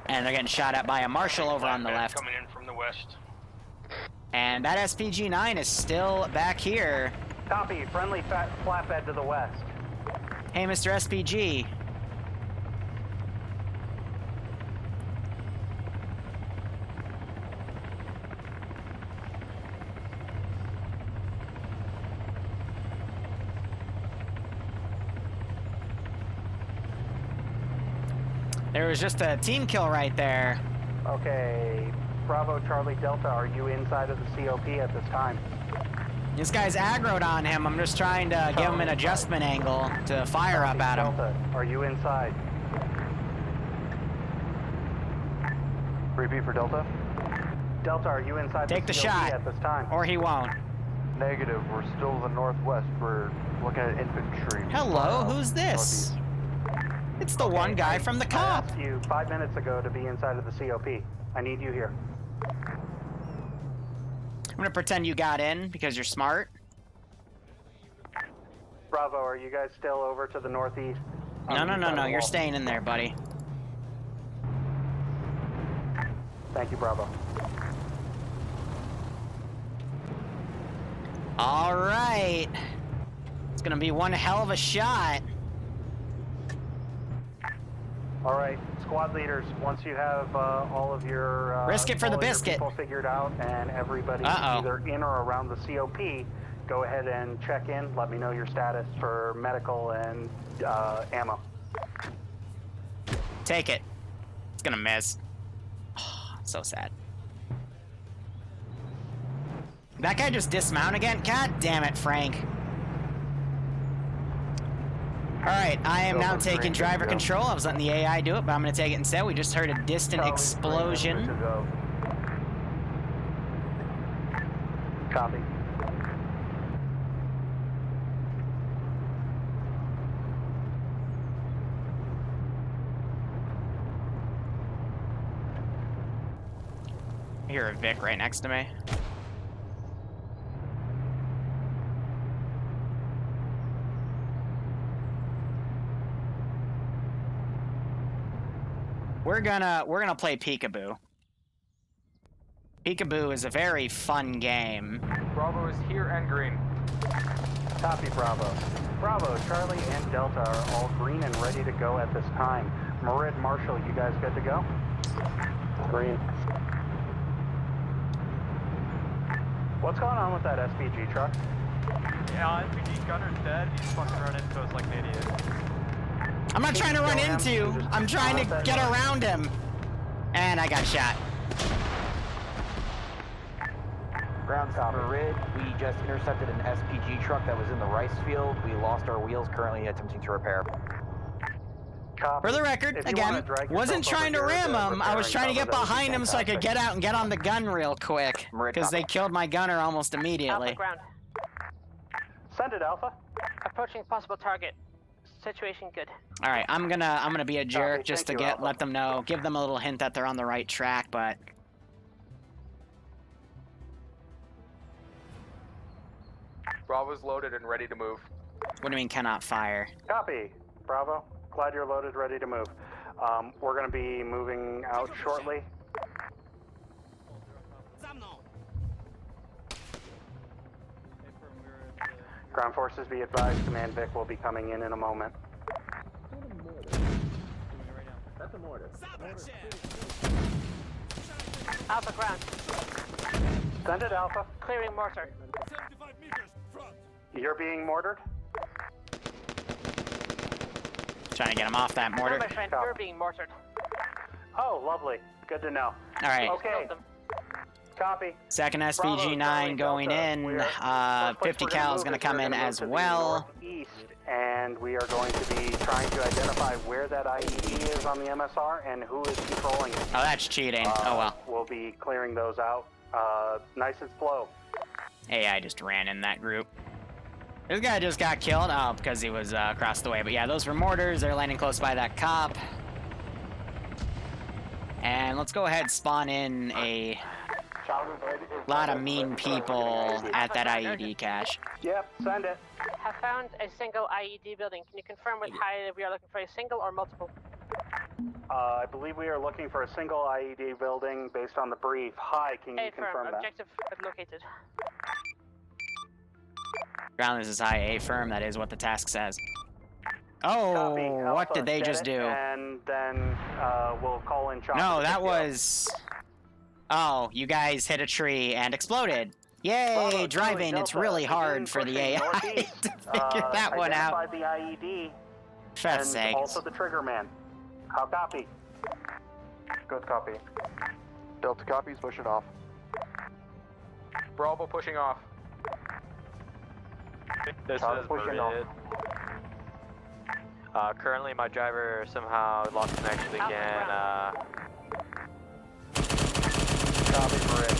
And they're getting shot at by a marshal over on the left. Coming in from the west. And that SPG-9 is still back here. Copy, friendly flatbed to the west. Hey, Mr. SPG. There was just a team kill right there. Okay. Bravo, Charlie, Delta, are you inside of the COP at this time? This guy's aggroed on him. I'm just trying to give him an adjustment angle to fire up at him. Delta, are you inside? Repeat for Delta. Delta, are you inside Take the shot, at this time? or he won't. Negative. We're still to the northwest. We're looking at infantry. Hello, who's this? It's the one guy from the cop. I asked you 5 minutes ago to be inside of the COP. I need you here. I'm gonna pretend you got in because you're smart. Bravo, are you guys still over to the northeast? No. You're staying in there, buddy. Thank you, Bravo. All right. It's gonna be one hell of a shot. All right, squad leaders. Once you have all of your risk it for the biscuit people figured out and everybody either in or around the COP, go ahead and check in. Let me know your status for medical and ammo. Take it. It's gonna miss. Oh, so sad. That guy just dismount again? God damn it, Frank. Alright, I am now taking driver control. I was letting the AI do it, but I'm going to take it instead. We just heard a distant explosion. Copy. I hear a Vic right next to me. We're gonna play Peekaboo. Peekaboo is a very fun game. Bravo is here and green. Copy, Bravo. Bravo, Charlie, and Delta are all green and ready to go at this time. Marid, Marshall, you guys good to go? Green. What's going on with that SPG truck? Yeah, SPG gunner's dead. He's fucking run into us like an idiot. I'm not trying to run into you. I'm trying to get around him. And I got shot. Ground Marid, we just intercepted an SPG truck that was in the rice field. We lost our wheels, currently attempting to repair. For the record, again, wasn't trying to ram him. I was trying to get behind him so I could get out and get on the gun real quick. Because they killed my gunner almost immediately. Alpha ground. Send it, Alpha. Approaching possible target. Situation good. All right, I'm gonna be a jerk just to let them know, give them a little hint that they're on the right track, but. Bravo's loaded and ready to move. What do you mean cannot fire? Copy, Bravo. Glad you're loaded, ready to move. We're gonna be moving out shortly. Ground forces be advised, Command Vic will be coming in a moment. That's a mortar. Alpha ground. Send it, Alpha. Clearing mortar. 75 meters front. You're being mortared? Trying to get him off that mortar. No, my friend, you're being mortared. Oh, lovely. Good to know. All right. Okay. Copy. Second SPG-9 going in. 50 cal is going to come in as well. East, and we are going to be trying to identify where that IED is on the MSR and who is controlling it. Oh, that's cheating. Oh well. We'll be clearing those out. Nice and slow. AI just ran in that group. This guy just got killed. Oh, because he was across the way. But yeah, those were mortars. They're landing close by that cop. And let's go ahead and spawn in a lot of mean people at that IED cache. Yep, send it. Have found a single IED building. Can you confirm with Hi if we are looking for a single or multiple? I believe we are looking for a single IED building based on the brief. Hi, can you confirm that? Objective located. Ground, this is high A firm. That is what the task says. Oh, what did they just do? And then we'll call in chopper. No, that was... Oh, you guys hit a tree and exploded. Yay, Bravo, driving. Delta, It's really hard for the AI to figure that one out. Identify the IED For sakes. also the trigger man. How copy? Good copy. Delta copies, pushing off. Bravo pushing off. This is pushing off. Currently my driver somehow lost connection again. Copy, Marid.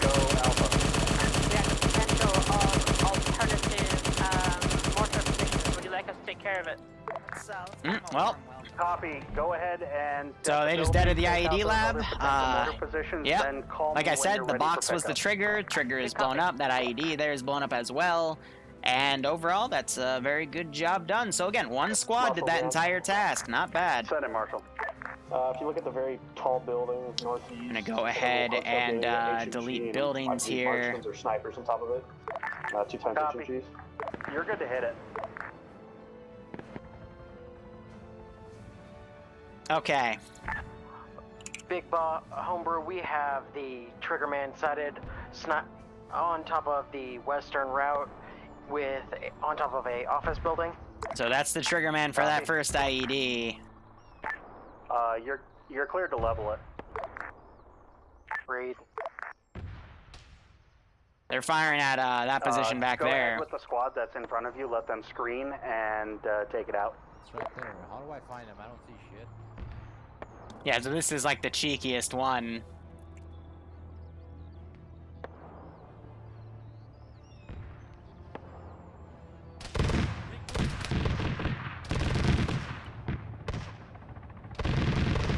Go Alpha. We have potential alternative mortar positions. Would you like us to take care of it? Well, Copy. Go ahead and. so they just deaded the IED lab. Yeah. Yep. Like I said, the box was the trigger. Trigger is blown up. That IED there is blown up as well. And overall, that's a very good job done. So again, one squad did that entire task. Not bad. Send it, Marshal. If you look at the very tall building northeast, I'm gonna go ahead and delete buildings here. Marksmans or snipers on top of it. 2 times Copy. HMGs. You're good to hit it. Okay. Big Homebrew, we have the Triggerman sighted on top of the western route on top of a office building. So that's the trigger man for that first IED. You're cleared to level it. Read. They're firing at that position back go there. Ahead with the squad that's in front of you, let them screen and take it out. It's right there. How do I find them? I don't see shit. Yeah, so this is like the cheekiest one.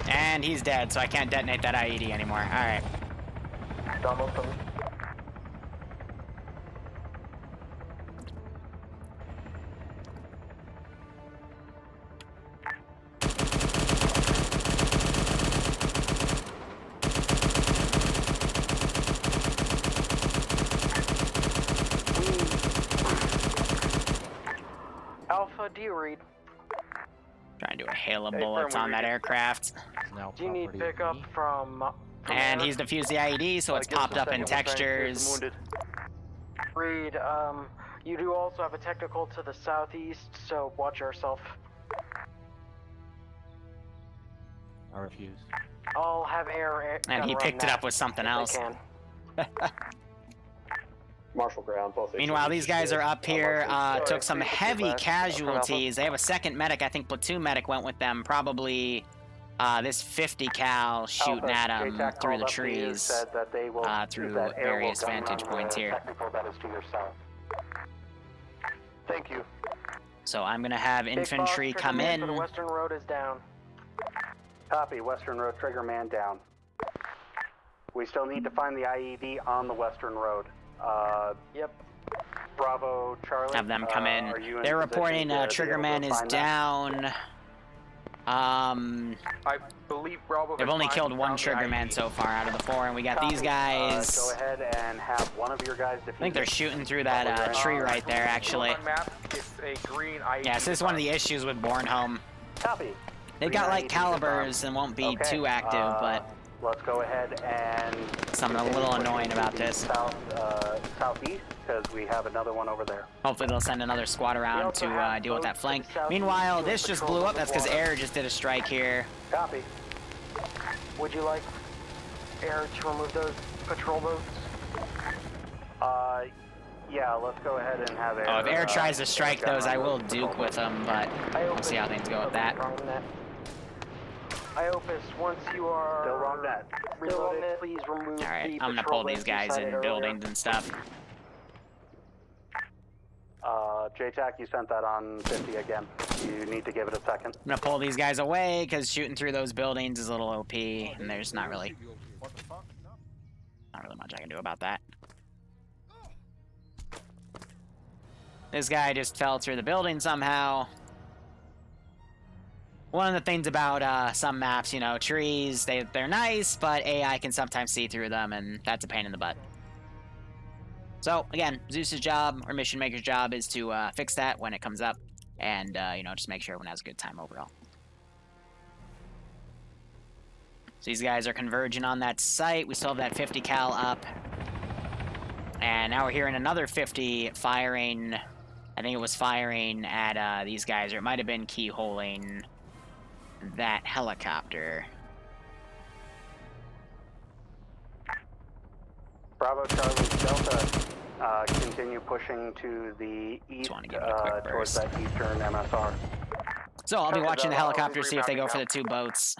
And he's dead, so I can't detonate that IED anymore. Alright. Alpha, do you read? Trying to do a hail of bullets on that aircraft. Do you need pickup from and he's defused the IED, so it's popped up in textures. Read, you do also have a technical to the southeast, so watch yourself. I refuse. I'll have air and he picked it up with something else. Marshal ground, both. Meanwhile, these guys are up here, took some heavy casualties. They have a second medic. I think platoon medic went with them. Probably this 50 cal shooting at them through the trees, through various vantage points here. Thank you. So I'm gonna have infantry come in. The Western Road is down. Copy. Western Road trigger man down. We still need to find the IED on the Western Road. Yep. Bravo, Charlie. Have them come in. They're reporting Triggerman is down. I believe Bravo. They've only killed one Triggerman so far out of the 4, and we got these guys. Go ahead and have one of your guys defeat. I think they're shooting through that tree right there, actually. It's a green IED. Yeah, so this is one of the issues with Bornholm. Copy. They've got like calibers and won't be too active, but let's go ahead and something a little annoying about this. Southeast, because we have another one over there. Hopefully they'll send another squad around to deal with that flank. Meanwhile, this just blew up. That's because air just did a strike here. Copy. Would you like air to remove those patrol boats? Yeah, let's go ahead and have air. Oh, if air tries to strike those, I will duke with them, but we'll see how things go with that. Iopus, once you are still wrong net. Reloaded, please remove. Alright, I'm gonna pull these guys in buildings and stuff. JTAC, you sent that on 50 again. You need to give it a second. I'm gonna pull these guys away because shooting through those buildings is a little OP, and there's not really much I can do about that. This guy just fell through the building somehow. One of the things about some maps, you know, trees, they're nice, but AI can sometimes see through them, and that's a pain in the butt. So, again, Zeus's job, or Mission Maker's job, is to fix that when it comes up, and, you know, just make sure everyone has a good time overall. So these guys are converging on that site. We still have that 50 cal up. And now we're hearing another 50 firing. I think it was firing at these guys, or it might have been keyholing that helicopter. Bravo, Charlie, Delta, continue pushing to the east towards that eastern MSR. So I'll be watching the helicopter, see if they go for the 2 boats.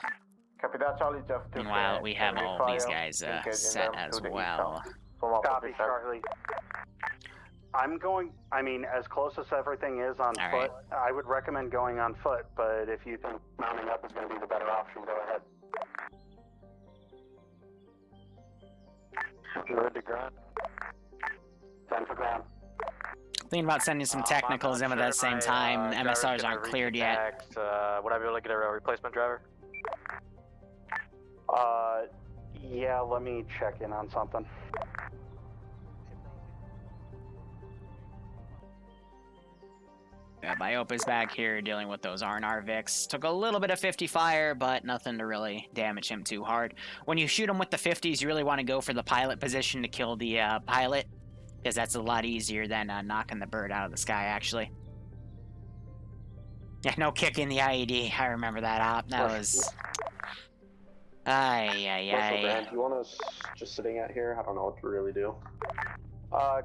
Copy that, Charlie. Meanwhile, we have all these guys set as well. Copy, Charlie. I'm going, I mean, as close as everything is on All foot, right. I would recommend going on foot, but if you think mounting up is going to be the better option, go ahead. Road to ground. 10 for ground. Thinking about sending some technicals in at the same time. MSRs aren't cleared yet. Would I be able to get a replacement driver? Yeah, let me check in on something. Yeah, Biopa's back here dealing with those R&R Vics. Took a little bit of 50 fire, but nothing to really damage him too hard. When you shoot him with the 50s, you really want to go for the pilot position to kill the pilot, because that's a lot easier than knocking the bird out of the sky, actually. Yeah, no kicking the IED. I remember that op. That was... Marshal Grant, do you want us just sitting out here? I don't know what to really do.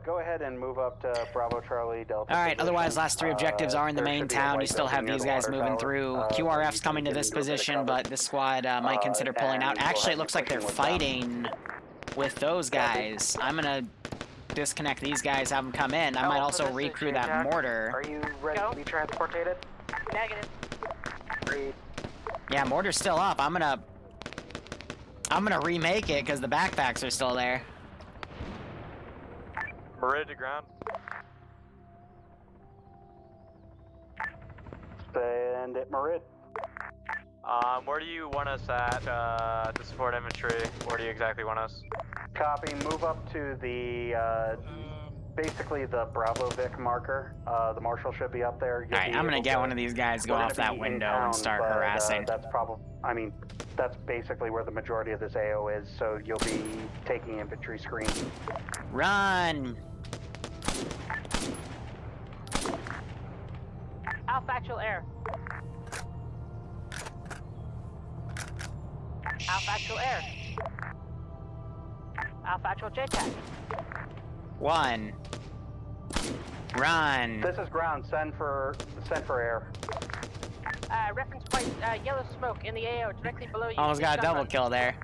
Go ahead and move up to Bravo Charlie Delta. All right, otherwise, last three objectives are in the main town. You still have these guys moving through. QRF's coming to this position, but this squad might consider pulling out. Actually, it looks like they're fighting with those guys. I'm going to disconnect these guys, have them come in. I might also recrew that mortar. Are you ready to be transported? Negative. Read. Yeah, mortar's still up. I'm gonna remake it because the backpacks are still there. Ready to ground. Send it, Marid. Where do you want us at to support infantry? Where do you exactly want us? Copy. Move up to the basically the Bravo Vic marker. The marshal should be up there. All right, I'm gonna get one of these guys, go off that window, and start harassing. That's probably. I mean, that's basically where the majority of this AO is. So you'll be taking infantry screen. Run! Alpha actual air. Alpha actual air. Alpha actual JTAC. 1. Run! This is ground. Send for air. Reference point, yellow smoke in the AO directly below you. Almost got a double kill there.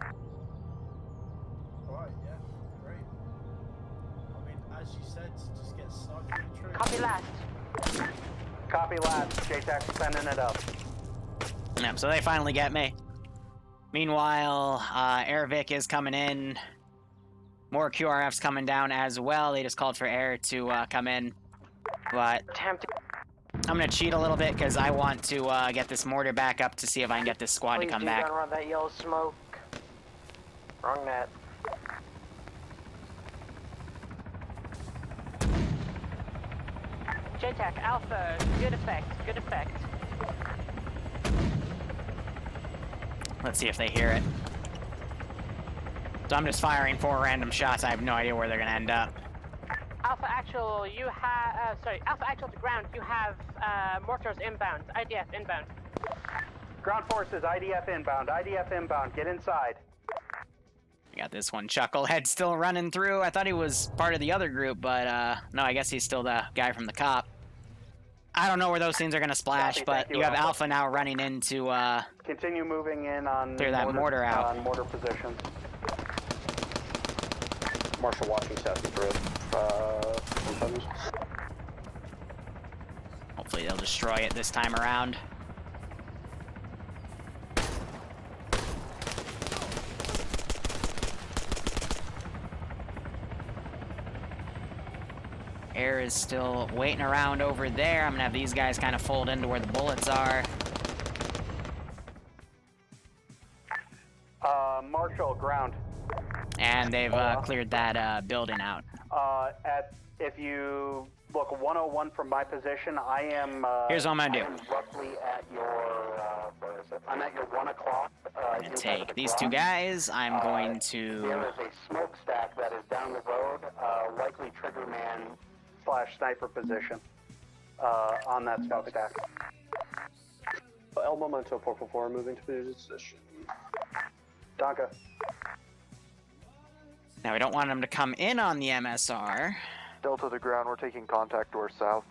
Alright, yeah, great. I mean, as you said, just get sniped in the tree. Copy last. Copy last. JTAC sending it up. Yep, so they finally get me. Meanwhile, AirVic is coming in. More QRFs coming down as well. They just called for air to come in. But I'm going to cheat a little bit because I want to get this mortar back up to see if I can get this squad to come back. Don't run that yellow smoke. Wrong net. JTAC, Alpha, good effect, good effect. Let's see if they hear it. So I'm just firing 4 random shots. I have no idea where they're going to end up. Alpha actual, you have, Alpha actual to ground, you have mortars inbound, IDF inbound. Ground forces, IDF inbound, get inside. I got this one, Chucklehead still running through. I thought he was part of the other group, but no, I guess he's still the guy from the cop. I don't know where those things are going to splash, Copy, but you have Alpha now running into, continue moving in on clear that mortar out. On mortar positions. Marshal watching Southeast Road. Hopefully they'll destroy it this time around. Air is still waiting around over there. I'm gonna have these guys kind of fold into where the bullets are. Marshal, ground. And they've cleared that building out. If you look 101 from my position, I am. Here's what I'm gonna do. Roughly at your. I'm at your 1 o'clock. I'm gonna take these 2 guys. I'm going to. There is a smokestack that is down the road, likely triggerman / sniper position on that smokestack. El Momento 444 moving to position. Donka. Now we don't want them to come in on the MSR. Delta to ground, we're taking contact door south.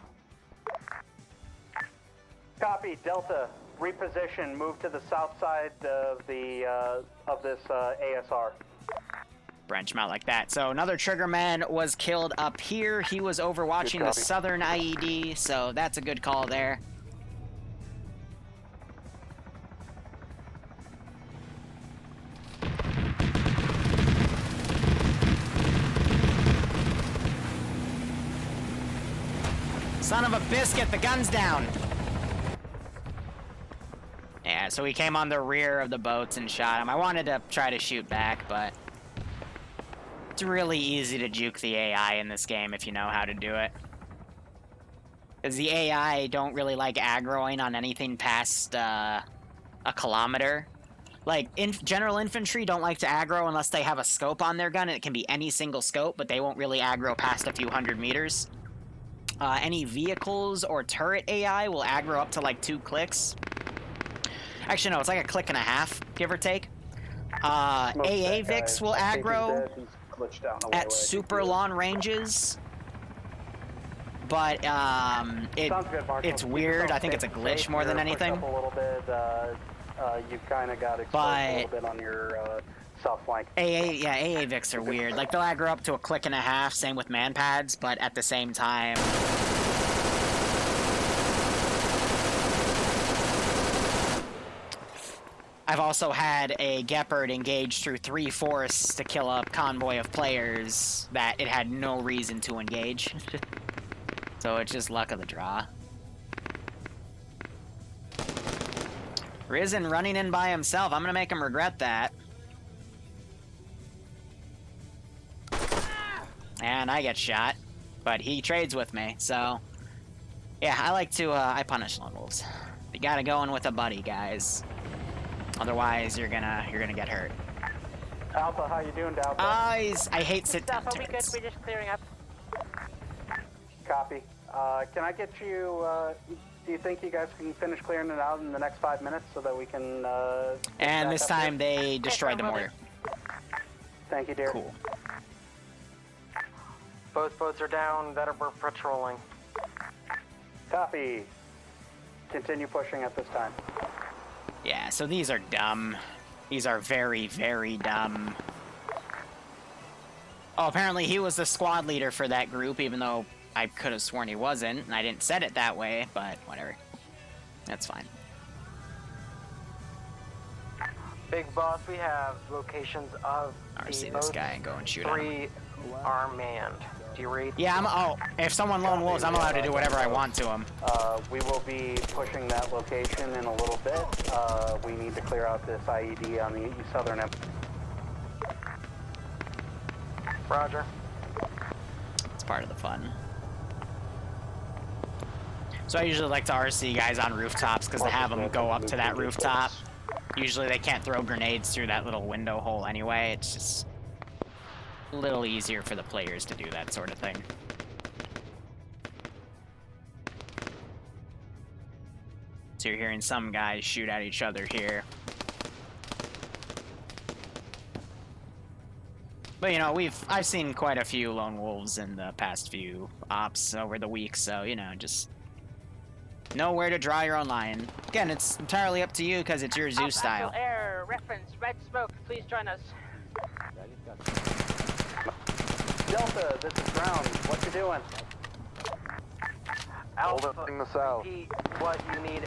Copy, Delta. Reposition. Move to the south side of the of this ASR. branch them out like that. So another triggerman was killed up here. He was overwatching the southern IED, so that's a good call there. Son of a biscuit, the gun's down. Yeah, so we came on the rear of the boats and shot him. I wanted to try to shoot back, but it's really easy to juke the AI in this game if you know how to do it. Because the AI don't really like aggroing on anything past a kilometer. Like, general infantry don't like to aggro unless they have a scope on their gun, and it can be any single scope, but they won't really aggro past a few hundred meters. Any vehicles or turret AI will aggro up to like 2 clicks. Actually, no, it's like a click and a half, give or take. AA Vix will aggro at super long ranges. But it's weird. I think it's a glitch more than anything. You've kind of got exposed a little bit on your south flank. AA Vix are weird. Like, they'll aggro up to a click and a half, same with man pads, but at the same time... I've also had a Gepard engage through 3 forests to kill a convoy of players that it had no reason to engage. So it's just luck of the draw. Risen running in by himself. I'm gonna make him regret that. And I get shot, but he trades with me, so... Yeah, I like to, I punish lone wolves. You gotta go in with a buddy, guys. Otherwise, you're gonna get hurt. Alpha, how you doing, Alpha? I hate sit-down Stuff, are we good? turrets. We're just clearing up. Copy. Can I get you, do you think you guys can finish clearing it out in the next 5 minutes so that we can, And this time they destroyed the mortar. Thank you, dear. Cool. Both boats are down that we're patrolling. Copy. Continue pushing at this time. Yeah, so these are dumb. These are very, very dumb. Oh, apparently he was the squad leader for that group, even though I could have sworn he wasn't, and I didn't set it that way, but whatever. That's fine. Big boss, we have locations of I'll see this guy and go and shoot him. 3 are manned. Do you read? Yeah, if someone lone wolves, I'm allowed to do whatever I want to him. We will be pushing that location in a little bit. We need to clear out this IED on the southern end. Roger. It's part of the fun. So I usually like to RC guys on rooftops because they have them go up to that rooftop. Usually they can't throw grenades through that little window hole anyway. It's just a little easier for the players to do that sort of thing. So you're hearing some guys shoot at each other here. But, you know, I've seen quite a few lone wolves in the past few ops over the week, so, you know, just know where to draw your own line. Again, it's entirely up to you because it's your Zeus style. Air, reference, red smoke, please join us. Delta, this is Brown. What you doing? Alpha, Holding the south. repeat what you need.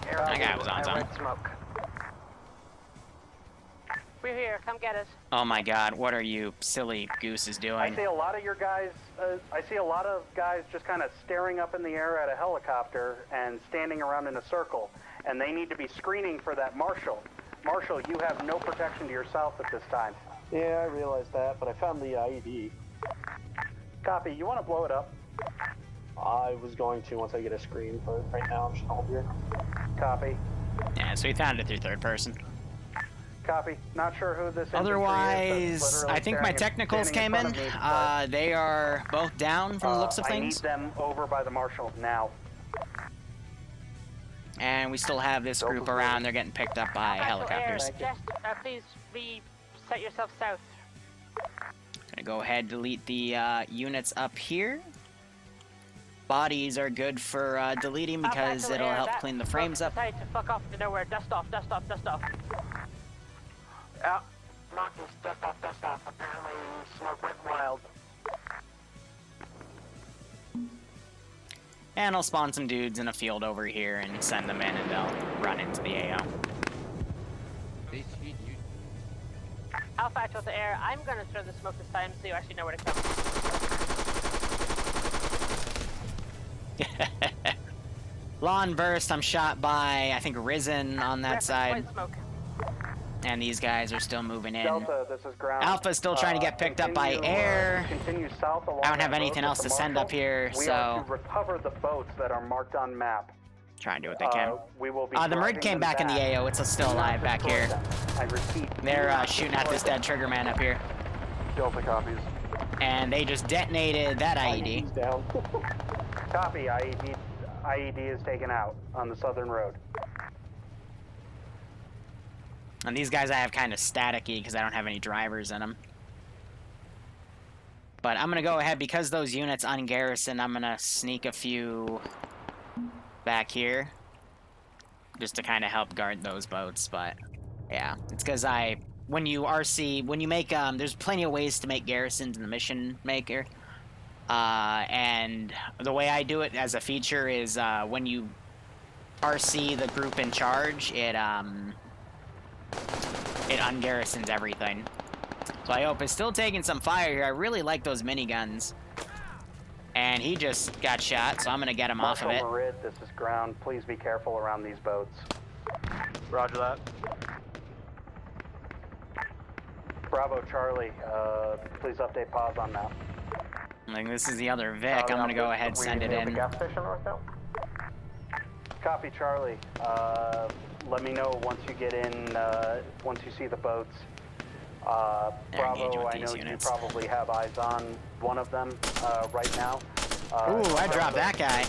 Air That guy was on and time. red smoke. We're here, come get us. Oh my god, what are you silly gooses I doing? see a lot of your guys, I see a lot of guys just kind of staring up in the air at a helicopter and standing around in a circle. And they need to be screening for that Marshal. Marshal, you have no protection to yourself at this time. Yeah, I realized that, but I found the IED. Copy, you want to blow it up? I was going to once I get a screen, but right now I'm just hold here. Copy. Yeah, so we found it through third person. Copy. Not sure who this Otherwise, I think my technicals came in. They are both down from the looks of things. I need them over by the Marshal now. And we still have this group around. They're getting picked up by helicopters. Just, please reset yourself south. Gonna go ahead, delete the units up here. Bodies are good for deleting because it'll help clean the frames up. Decided to fuck off to nowhere. Dust off, dust off, dust off. Knocking stuff off, apparently smoke went wild. And I'll spawn some dudes in a field over here and send them in, and they'll run into the AO. Alpha actual to air. I'm gonna throw the smoke this time so you actually know where to come. Lawn burst, I'm shot by, I think, Risen on that side. Smoke. And these guys are still moving in. Delta, this is ground. Alpha's still trying to get picked up by air. Continue south along I don't have that anything road else with to the send up marshal. here, We so are to recover the boats that are marked on map. try and do what they can. We will be The Mrid driving came them back in the AO. It's still Do not alive back destroy here. them. I repeat. They're shooting at this dead trigger man up here. Delta copies. And they just detonated that IED. He's down. Copy. IED is taken out on the southern road. And these guys I have kind of staticky because I don't have any drivers in them. But I'm going to go ahead, because those units ungarrisoned, I'm going to sneak a few back here. Just to kind of help guard those boats, but yeah. It's because when you make, there's plenty of ways to make garrisons in the mission maker. And the way I do it as a feature is when you RC the group in charge, it ungarrisons everything. So I hope it's still taking some fire here. I really like those miniguns. And he just got shot, so I'm gonna get him off of it. Marshal Mrid, this is ground. Please be careful around these boats. Roger that. Bravo Charlie, please update pause on map. I think this is the other Vic. I'm gonna go ahead and send it in. Gas station right now? Copy Charlie. Let me know once you get in, once you see the boats. Bravo, I know you probably have eyes on one of them right now. Ooh, I dropped that guy.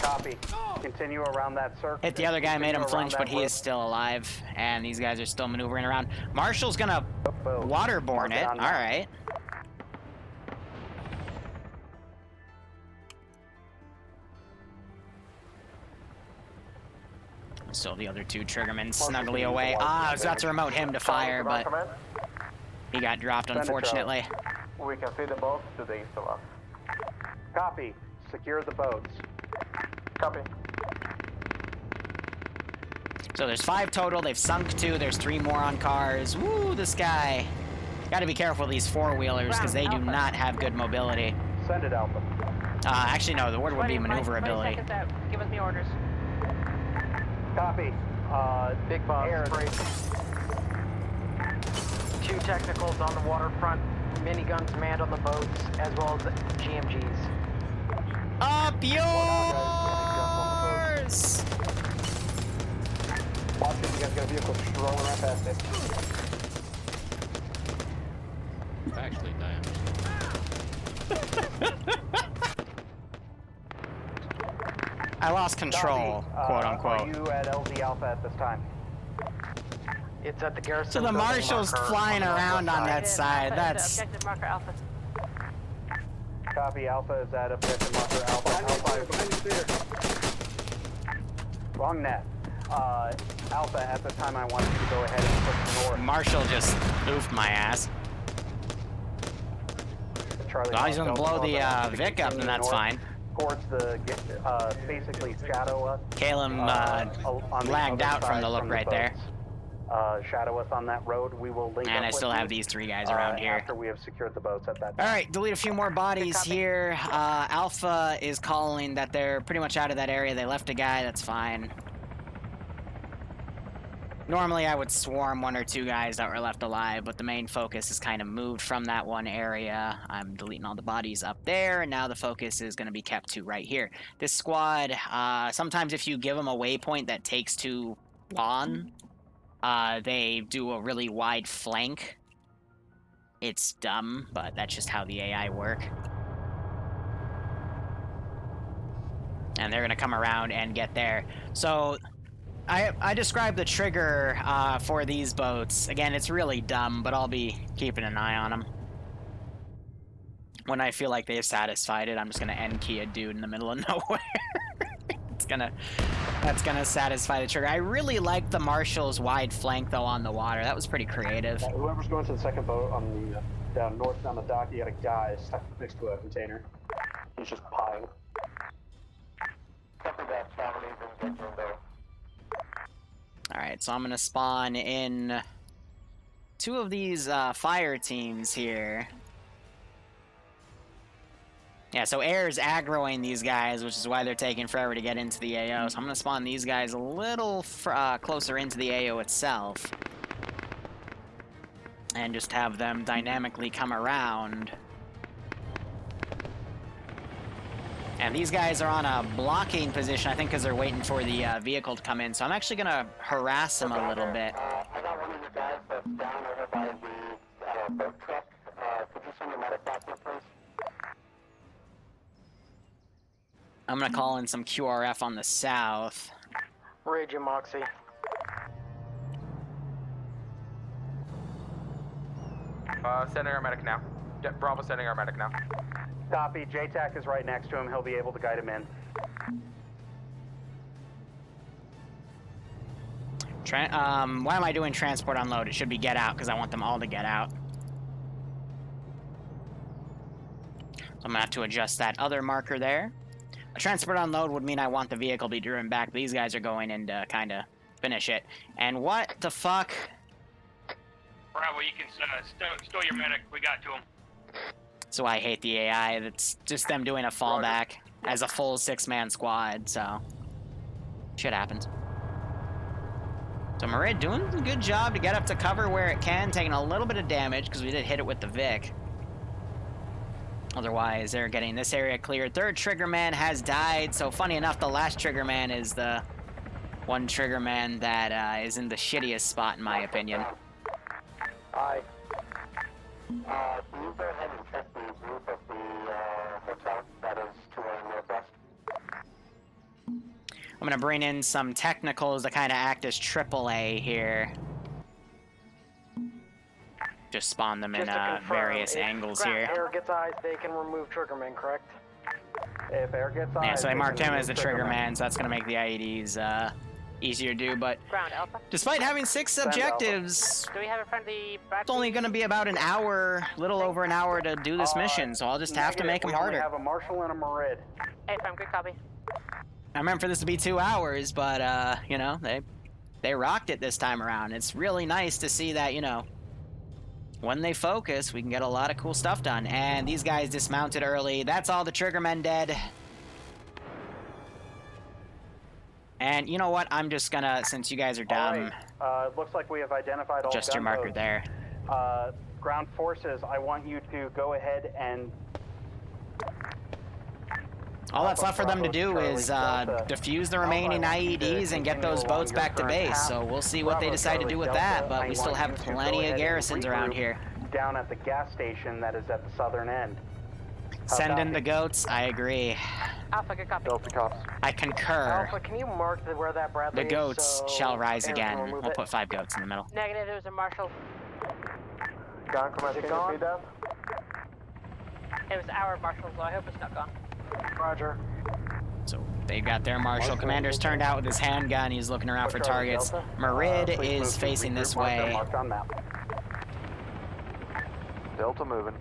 Copy. Continue around that circle. Hit the other guy, made him flinch, but he is still alive. And these guys are still maneuvering around. Marshall's gonna waterborne it. Alright. Still the other two triggermen snugly away. I was about to remote him to fire, but he got dropped, unfortunately. We can see the boats to the east of us. Copy. Secure the boats. Copy. So there's 5 total. They've sunk 2. There's 3 more on cars. Woo, this guy. Gotta be careful with these 4-wheelers because they do not have good mobility. Send it, Alpha. Actually, no. The word would be 20 maneuverability. seconds out. Give us me orders. Copy. Big boss. Break. 2 technicals on the waterfront. Miniguns manned on the boats, as well as GMGs. Up yours! Watch it, you guys got a vehicle strolling right past it. Actually, I lost control, quote unquote. Are you at LZ Alpha at this time? It's at the garrison. So the marshal's flying around on that side. That's Objective marker Alpha. Copy. Alpha is at objective marker Alpha. Wrong net. Alpha, at this time I want you to go ahead and push north. Marshall just oofed my ass. Charlie, Well, he's gonna blow the Vic up, and that's fine. Towards the, basically shadow us. Caleb on the lagged other out from side the look right there. boats. Shadow us on that road. We will link And up I still with have you, these 3 guys around here. after we have secured the boats at that time. Alright, delete a few more bodies here. Alpha is calling that they're pretty much out of that area. They left a guy, that's fine. Normally I would swarm 1 or 2 guys that were left alive, but the main focus is kind of moved from that one area. I'm deleting all the bodies up there, and now the focus is going to be kept to right here. This squad, sometimes if you give them a waypoint that takes too long, they do a really wide flank. It's dumb, but that's just how the AI work. And they're going to come around and get there. So I described the trigger for these boats. Again, it's really dumb, but I'll be keeping an eye on them. When I feel like they've satisfied it, I'm just going to end key a dude in the middle of nowhere. that's gonna satisfy the trigger. I really like the Marshal's wide flank though on the water. That was pretty creative. Whoever's going to the second boat on the down north down the dock, you got a guy stuck next to a container. He's just piling. Alright, so I'm gonna spawn in 2 of these fire teams here. Yeah, so Air's aggroing these guys, which is why they're taking forever to get into the AO. So I'm gonna spawn these guys a little closer into the AO itself. And just have them dynamically come around. And these guys are on a blocking position, I think because they're waiting for the vehicle to come in. So I'm actually going to harass them a little bit. I got one of the guys that's down over by the boat truck. Could you send your medic back there, please? I'm going to call in some QRF on the south. Rage and Moxie. Sending our medic now. Bravo sending our medic now. Copy. JTAC is right next to him. He'll be able to guide him in. Why am I doing transport unload? It should be get out because I want them all to get out. So I'm going to have to adjust that other marker there. A transport unload would mean I want the vehicle to be driven back, but these guys are going in to kind of finish it. And what the fuck? Bravo, you can stow your medic. We got to him. So I hate the AI. That's just them doing a fallback as a full 6-man squad, so shit happens. So Marid doing a good job to get up to cover where it can, taking a little bit of damage because we did hit it with the Vic. Otherwise, they're getting this area cleared. Third Triggerman has died, so funny enough, the last Triggerman is the one Triggerman that is in the shittiest spot, in my opinion. Aye. Can you go ahead and check the roof of the hotel that is to our northwest? I'm going to bring in some technicals to kind of act as AAA here. Just spawn them in various angles here. If Air gets eyes, they can remove Triggerman, correct? If Air gets eyes, yeah, so I marked him as a Triggerman, so that's going to make the IEDs easier to do, but despite having 6 objectives, do we have a friendly it's only going to be about an hour, little over an hour to do this mission, so I'll just have to make them harder. We have a Marshal and a Marid. Hey, fam, good copy. I meant for this to be 2 hours, but, you know, they rocked it this time around. It's really nice to see that, you know, when they focus, we can get a lot of cool stuff done. And these guys dismounted early. That's all the Triggermen dead. And you know what? I'm just gonna, since you guys are dumb, it looks like we have identified all just your marker there. Ground forces, I want you to go ahead and... All that's left for them to do is defuse the remaining IEDs and get those boats back to base. So we'll see what they decide to do with that, but we still have plenty of garrisons around here. Down at the gas station that is at the southern end. Send in the goats, I agree. Alpha, good copy. Delta cops. I concur. Alpha, can you mark where that Bradley The goats is, so shall rise Air again. can remove We'll it? put 5 goats in the middle. Negative, it was a Marshal. John, come on, take your feet down. It was our Marshal, so I hope it's not gone. Roger. So they got their Marshal. Commander's turned out with his handgun. He's looking around for targets. Marid is facing this way. Delta moving.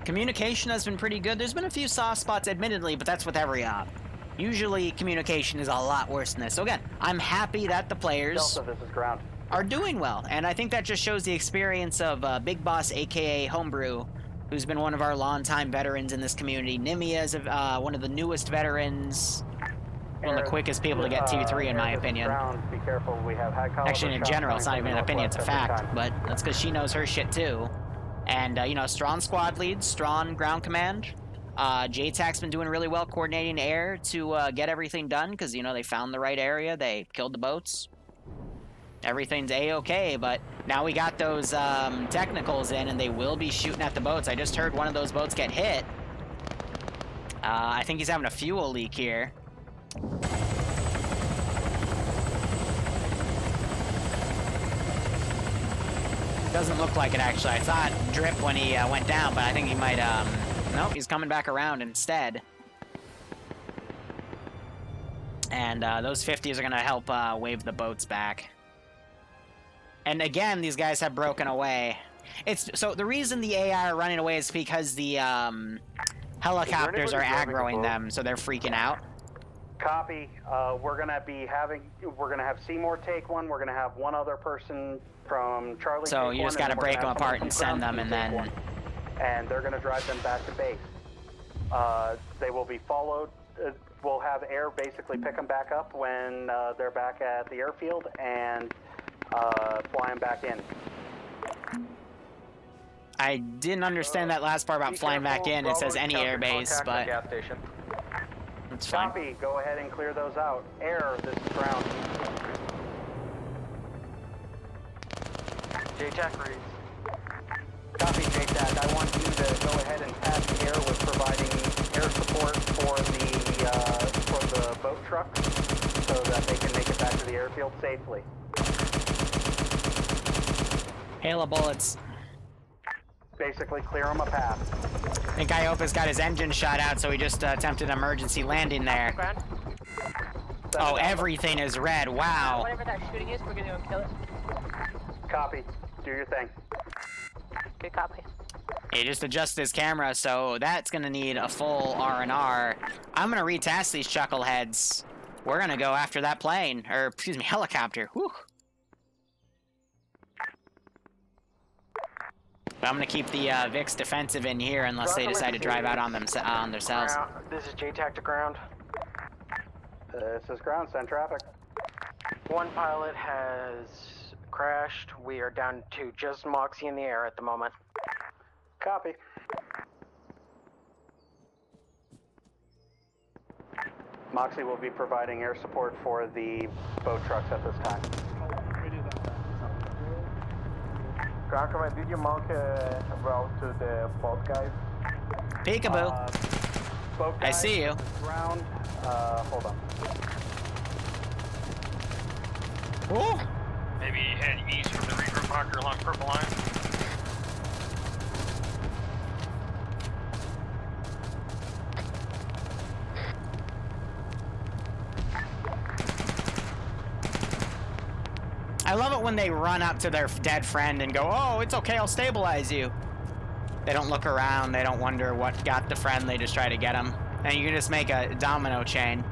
Communication has been pretty good. There's been a few soft spots, admittedly, but that's with every op. Usually, communication is a lot worse than this. So again, I'm happy that the players Delta, this is ground. Are doing well, and I think that just shows the experience of Big Boss, aka Homebrew, who's been one of our longtime veterans in this community. Nimia is one of the newest veterans, one of the quickest people to get T3 in my opinion. Be careful, we have high actually, in general, it's not even an opinion, it's a fact, but that's because she knows her shit too. And, you know, strong squad leads, strong ground command. JTAC's been doing really well coordinating air to get everything done, because, you know, they found the right area, they killed the boats. Everything's A-okay, but now we got those technicals in, and they will be shooting at the boats. I just heard one of those boats get hit. I think he's having a fuel leak here. Doesn't look like it, actually. I thought drip when he went down, but I think he might Nope, he's coming back around instead. And those 50s are going to help wave the boats back. And again, these guys have broken away. So the reason the AI are running away is because the helicopters are aggroing them, so they're freaking out. Copy. We're gonna have Seymour take one. We're gonna have one other person from Charlie. So take you just one, got to and then we're break them gonna have apart someone and from send ground them, and take then. one. And they're gonna drive them back to base. They will be followed. We'll have Air basically pick them back up when they're back at the airfield and fly them back in. I didn't understand that last part about flying back in. It says any airbase, but gas station. it's fine. Copy. Go ahead and clear those out. Air, this is ground. JTAC reads. Copy, JTAC. I want you to go ahead and task Air with providing air support for the boat truck so that they can make it back to the airfield safely. Hail of bullets. Basically, clear them a path. I think Iopa's got his engine shot out, so he just attempted an emergency landing there. Oh, everything is red. Wow. Whatever that shooting is, we're gonna go kill it. Copy. Do your thing. Good copy. He just adjusted his camera, so that's gonna need a full R&R. I'm gonna retask these chuckleheads. We're gonna go after that plane, or excuse me, helicopter. Whew. But I'm gonna keep the Vicks defensive in here unless they decide to drive out on themselves. This is JTAC to ground. This is ground. Send traffic. One pilot has crashed. We are down to just Moxie in the air at the moment. Copy. Moxie will be providing air support for the boat trucks at this time. Ground command, did you mark a route to the boat guys? Peekaboo. Boat I guys, see you. Ground. Hold on. Ooh. Maybe head east from the regroup marker along purple line. I love it when they run up to their dead friend and go, "Oh, it's okay, I'll stabilize you." They don't look around, they don't wonder what got the friend, they just try to get him. And you can just make a domino chain.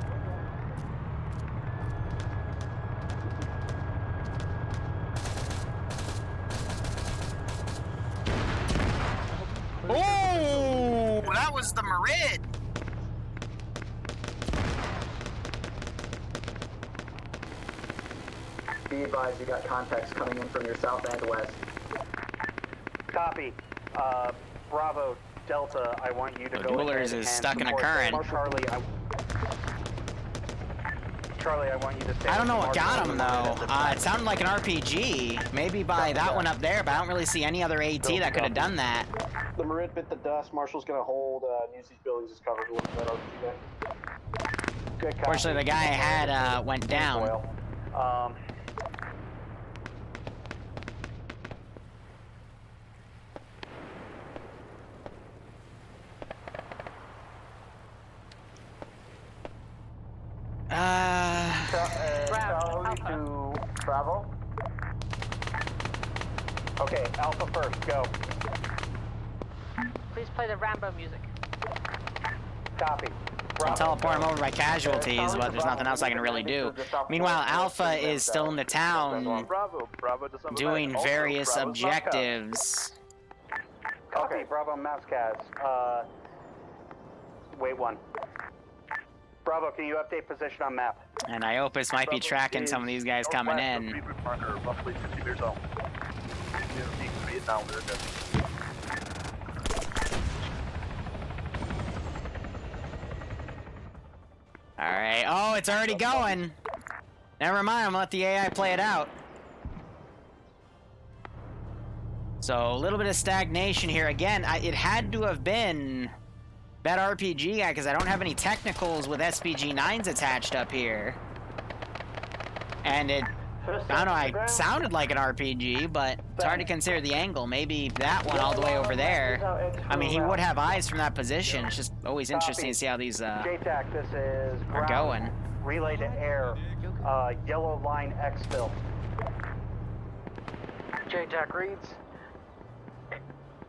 Oh, that was the Merid. Be advised, you got contacts coming in from your south and west. Copy. Bravo, Delta, I want you to go Duelers ahead is and stuck in a support current. Charlie, I want you to stay. I don't know with what got Marshall him though. It sounded like an RPG. Maybe by that one up there, but I don't really see any other AT that could have done that. The Merid bit the dust. Marshall's gonna hold and use these buildings as cover to look at that RPG guy. Good copy. Fortunately, the guy I had went down. Charlie to travel. Okay, Alpha first, go. Please play the Rambo music. Copy. I'll teleport him over my casualties, but there's nothing else I can really do. Meanwhile, Alpha is still in the town doing various objectives. Okay, Bravo, Mavscaz. Wait one. Bravo, can you update position on map? And Iopus might be tracking some of these guys coming in. Roughly 50 meters out. Alright. Oh, it's already going. Never mind, I'm gonna let the AI play it out. So, a little bit of stagnation here. Again, it had to have been that RPG guy, because I don't have any technicals with SPG-9s attached up here. And I don't know, I sounded like an RPG, but it's hard to consider the angle. Maybe that one all the way over there. I mean, he would have eyes from that position. It's just always interesting to see how these JTAC, this is are going. Relay to air. Yellow line exfil. JTAC reads.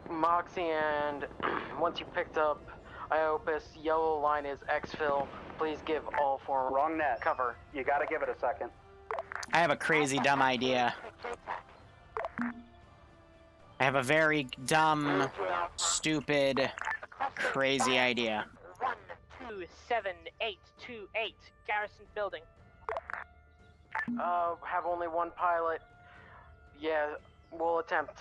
Moxie, and once you picked up Iopus, yellow line is exfil. Please give all form Wrong net. cover. You gotta give it a second. I have a crazy dumb idea. I have a very dumb, stupid, crazy idea. 127-828 Garrison Building. Have only one pilot. Yeah, we'll attempt.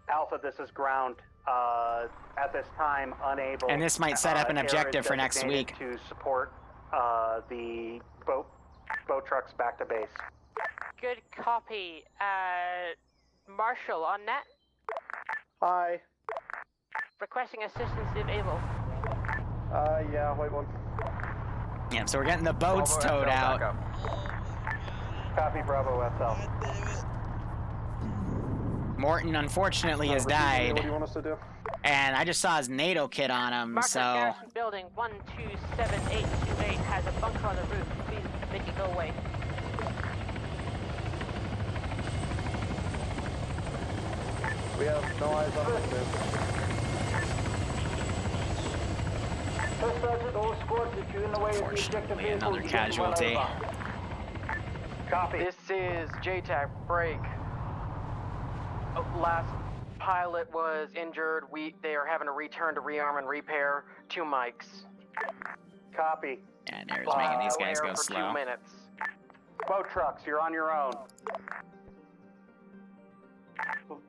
Alpha, this is ground. At this time, unable. And this might set up an air objective is for next designated week. To support the boat trucks back to base. Good copy. Marshall on net. Hi. Requesting assistance if able. Yeah, wait one. Yeah, so we're getting the boats towed out. Copy, Bravo SL. Morton, unfortunately, has died. What do you want us to do? And I just saw his NATO kit on him, Marker so... Garrison Building 127828 has a bunker on the roof. Please make it go away. We have no eyes on this, dude. First Sergeant, all squads, if you're in the way of the objective Unfortunately, vehicle, another you get run casualty. over. Copy. This is JTAC break. Last pilot was injured. They are having to return to rearm and repair 2 mics. Copy. And Air's making these guys air go for slow. 2 minutes. Boat trucks, you're on your own.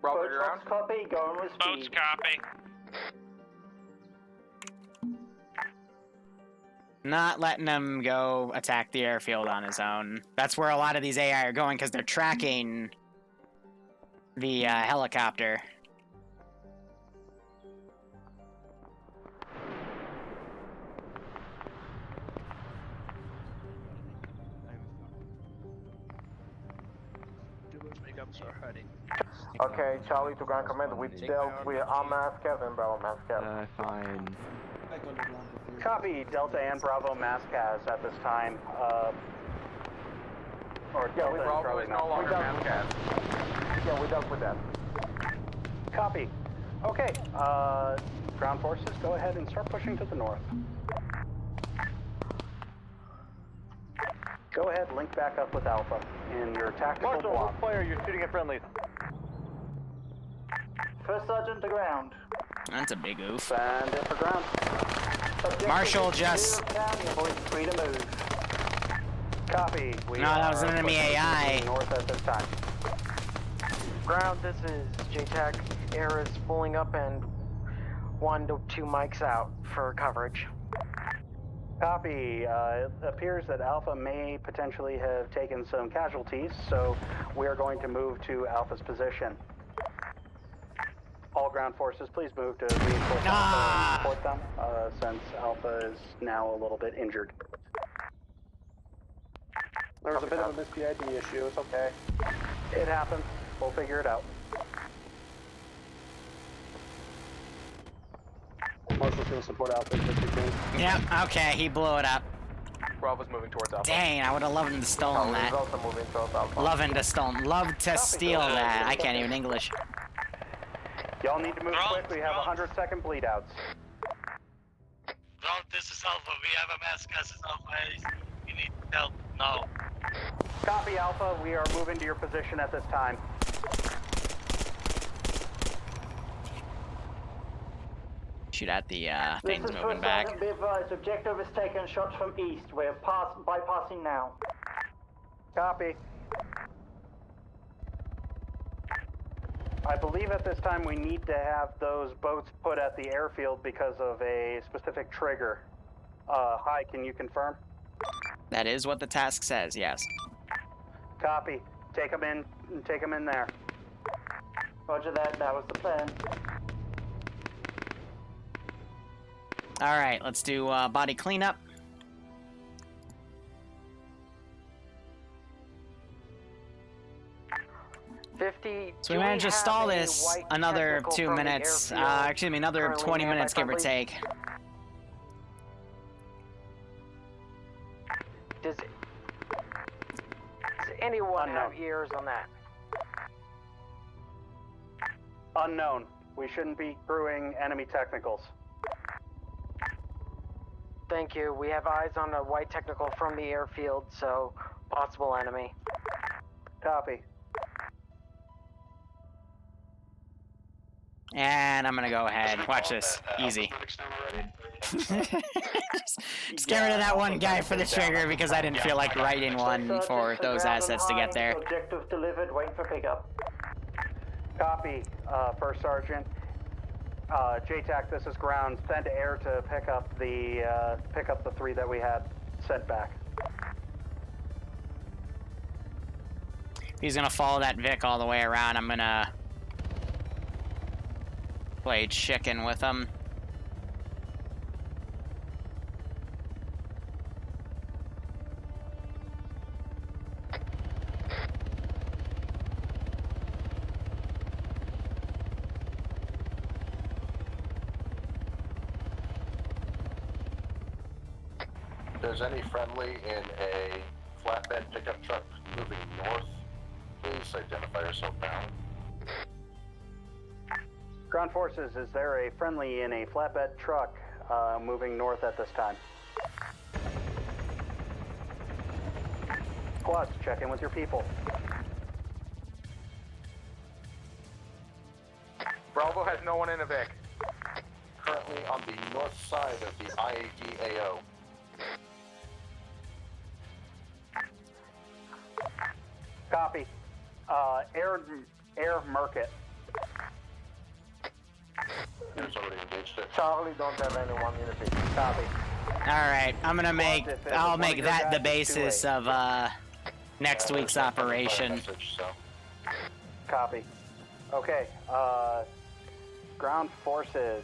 Boat trucks copy, going with speed. Boats copy. Not letting him go attack the airfield on his own. That's where a lot of these AI are going, because they're tracking the helicopter. Okay, Charlie to ground command. We've dealt with Arma and Bravo Mascab. Fine. Copy, Delta and Bravo Mascaz at this time. Or Delta and Bravo is no longer Mascaz. Yeah, we dealt with that. Copy. Okay, ground forces, go ahead and start pushing to the north. Go ahead, link back up with Alpha in your tactical block. Player, you're shooting at friendlies. First Sergeant to ground. That's a big oof. And in for ground. Objective Marshall is just... clear of town, your voice is free to move. Copy. We No, that was an are enemy pushing AI. to the north at this time. Ground, this is JTAC. Air is pulling up and 1 to 2 mics out for coverage. Copy. It appears that Alpha may potentially have taken some casualties, so we are going to move to Alpha's position. All ground forces, please move to reinforce Alpha and support them, since Alpha is now a little bit injured. There was a bit of a mispid issue, it's okay. It happens. We'll figure it out. Marshall's gonna support Alpha if you can. Yep, okay, he blew it up. Bravo's moving towards Alpha. Dang, I would have loved him to stolen that. also moving towards Alpha. Love to steal that. I can't even English. Y'all need to move quick. We have 100-second bleed outs. Drone, this is Alpha. We have a mass gas Alpha. You need help now. Copy, Alpha. We are moving to your position at this time. Shoot at the This things is moving First back. Sergeant, be advised, objective is taken shots from east. We're bypassing now. Copy. I believe at this time we need to have those boats put at the airfield because of a specific trigger. Hi, can you confirm? That is what the task says, yes. Copy. Take them in there. Roger that, that was the plan. Alright, let's do body cleanup. So we managed to stall this another 2 minutes. Excuse me, another 20 minutes, give or take. Does anyone have ears on that? Unknown. We shouldn't be crewing enemy technicals. Thank you. We have eyes on a white technical from the airfield, so possible enemy. Copy. And I'm gonna go ahead. Watch this. Easy. Just get rid of that one guy for the trigger because I didn't feel like writing one for those assets to get there. Objective delivered, waiting for pickup. Copy, First Sergeant. JTAC, this is ground. Send air to pick up the 3 that we had sent back. He's gonna follow that Vic all the way around. I'm gonna play chicken with him. If there's any friendly in a flatbed pickup truck moving north, please identify yourself now. Ground forces, is there a friendly in a flatbed truck moving north at this time? Squads, check in with your people. Bravo has no one in a Vic. Currently on the north side of the IADAO. Copy. Air market. Who's already engaged it? Charlie, don't have anyone in the Vic. Copy. Alright, I'll make that the basis of next week's operation. Copy. Okay, ground forces,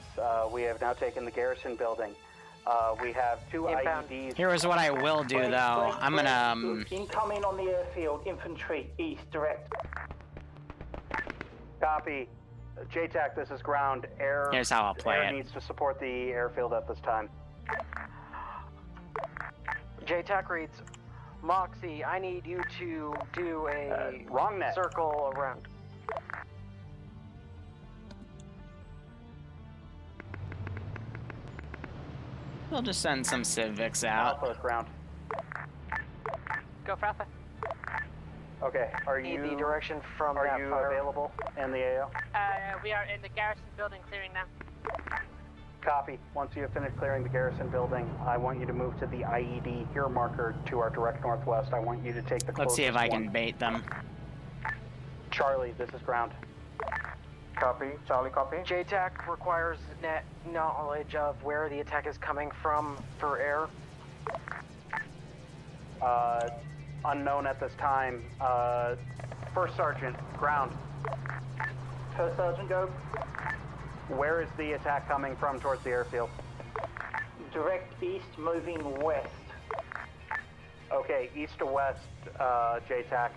we have now taken the garrison building. We have 2 IEDs. Here's what I will do, though. I'm gonna, Incoming on the airfield, infantry, east, direct. Copy. JTAC, this is ground. Air. Here's how I'll play air it. Needs to support the airfield at this time. JTAC reads, Moxie, I need you to do a wrong net. Circle around. we'll just send some civics out. Alpha, ground. Go for Alpha. Okay, are Need you the direction from are that you fire. available in the AO? We are in the garrison building clearing now. Copy. Once you have finished clearing the garrison building, I want you to move to the IED here marker to our direct northwest. I want you to take the closest Let's see if I can one. bait them. Charlie, this is ground. Copy. Charlie, copy. JTAC requires net knowledge of where the attack is coming from for air. Unknown at this time. First Sergeant, ground. First Sergeant, go. Where is the attack coming from towards the airfield? Direct east, moving west. Okay, east to west, JTAC.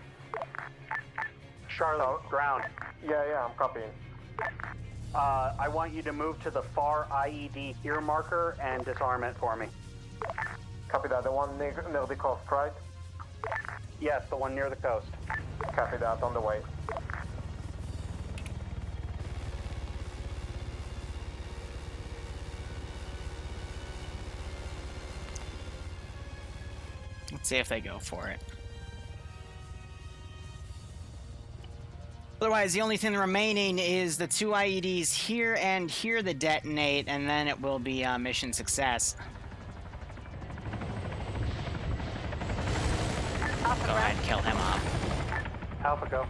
Charlotte, ground. Yeah, I'm copying. I want you to move to the far IED here marker and disarm it for me. Copy that. The one near the coast, right? Yes, the one near the coast. Copy that. On the way. Let's see if they go for it. Otherwise, the only thing remaining is the 2 IEDs here and here to detonate, and then it will be mission success. Alpha, Go ahead, kill him off. Alpha, go.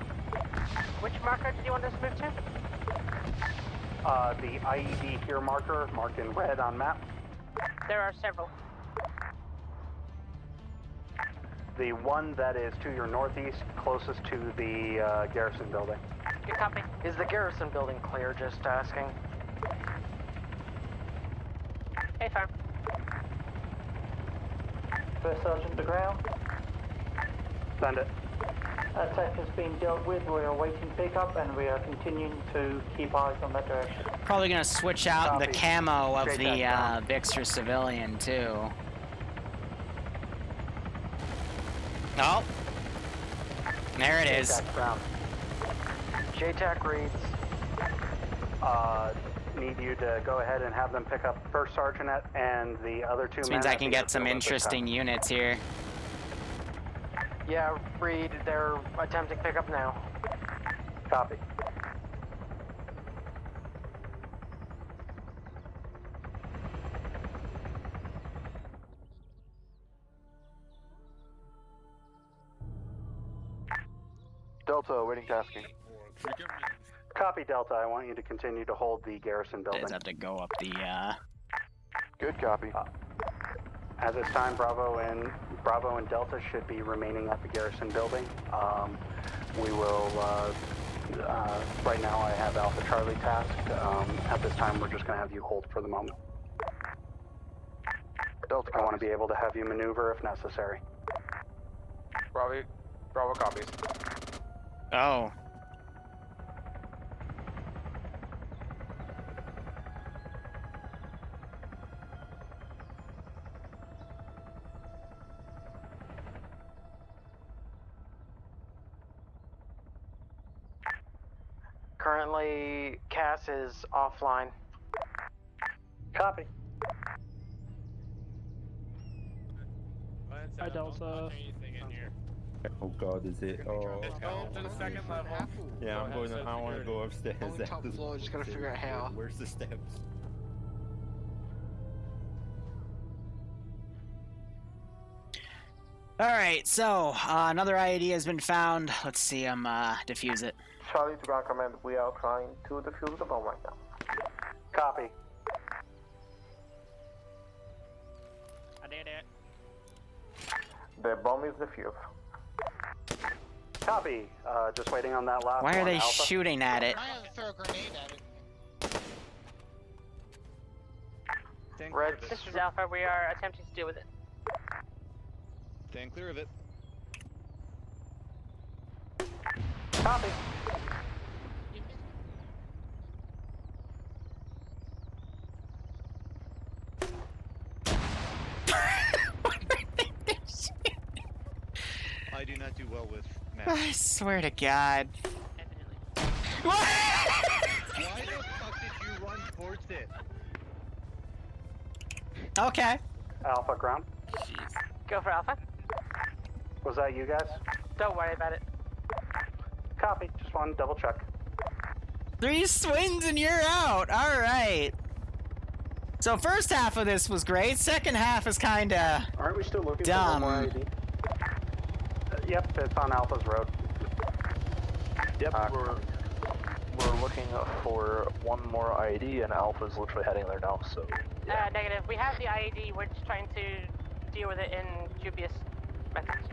Which marker did you want us to move to? The IED here marker, marked in red on map. There are several. The one that is to your northeast, closest to the garrison building. Good copy. Is the garrison building clear? Just asking. Hey, farm. First Sergeant to ground. Send it. Attack has been dealt with. We are awaiting pickup, and we are continuing to keep eyes on that direction. Probably gonna switch out the Copy. camo of Straight the down. Vixter civilian too. Oh, there it is. JTAC reads. Need you to go ahead and have them pick up First Sergeant and the other two This men means I at can the get some airfield at this interesting time. units here. Yeah, Reed, they're attempting pickup now. Copy. Delta, waiting tasking. Copy, Delta. I want you to continue to hold the garrison building. Just have to go up the. Good copy. At this time, Bravo and Delta should be remaining at the garrison building. We will. Right now, I have Alpha Charlie tasked. At this time, we're just going to have you hold for the moment. Delta, I want to be able to have you maneuver if necessary. Bravo copies. Oh. Currently, Cass is offline. Copy. Hi, Delta. Oh God, is it? Oh. Let's go to the second level. Yeah, I'm going. I want to go upstairs. Only top floor. Just gotta figure out how. Where's the steps? All right, so another IED has been found. Let's see him defuse it. Charlie to ground command, we are trying to defuse the bomb right now. Copy. I did it. The bomb is defused. Copy. Just waiting on that last Why are one, they Alpha. shooting at it? I have to throw a grenade at it. Red. This is Alpha. We are attempting to deal with it. Stand clear of it. Copy. I do not do well with math. I swear to God. Why the fuck did you run towards it? Okay. Alpha ground. Go for Alpha. Was that you guys? Don't worry about it. Copy. Just wanted to double check. 3 swings and you're out. All right. So first half of this was great. Second half is kind of Aren't we still looking dumb. for one more ID? Yep, it's on Alpha's road. Yep, we're looking for one more ID, and Alpha's literally heading there now, so... Negative. We have the IED. We're just trying to deal with it in dubious methods.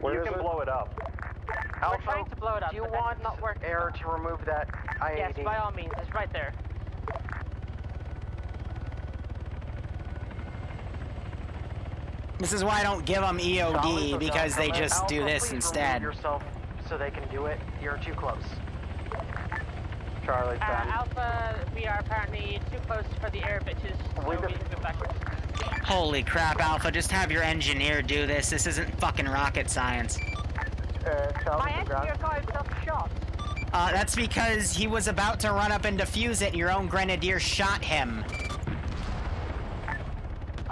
You can blow it up. We're trying to blow it up. Do you but want that's not working. air to remove that IAD? Yes, by all means. It's right there. This is why I don't give them EOD, because they just do this please instead. Remove yourself so they can do it. You're too close. Charlie, Alpha, we are apparently too close for the air bitches, so we need to move backwards. Holy crap, Alpha, just have your engineer do this. This isn't fucking rocket science. My engineer got himself shot. That's because he was about to run up and defuse it and your own grenadier shot him.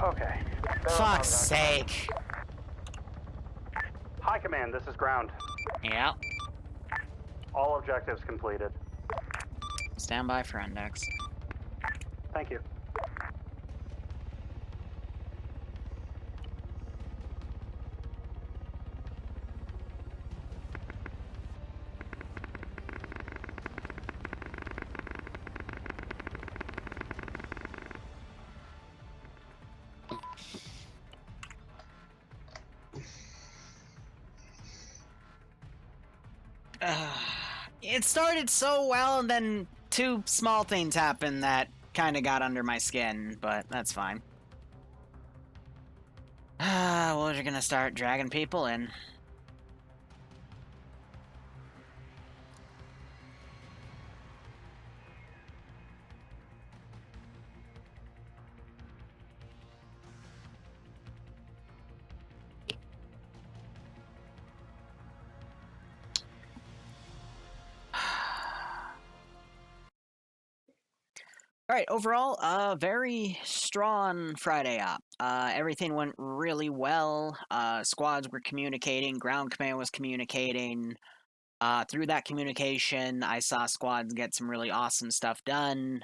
Okay. Fuck's sake. High command, this is ground. Yeah. All objectives completed. Stand by for index. Thank you. It started so well, and then 2 small things happened that kind of got under my skin, but that's fine. We're gonna start dragging people in. All right, overall, very strong Friday op. Everything went really well. Squads were communicating, ground command was communicating. Through that communication, I saw squads get some really awesome stuff done.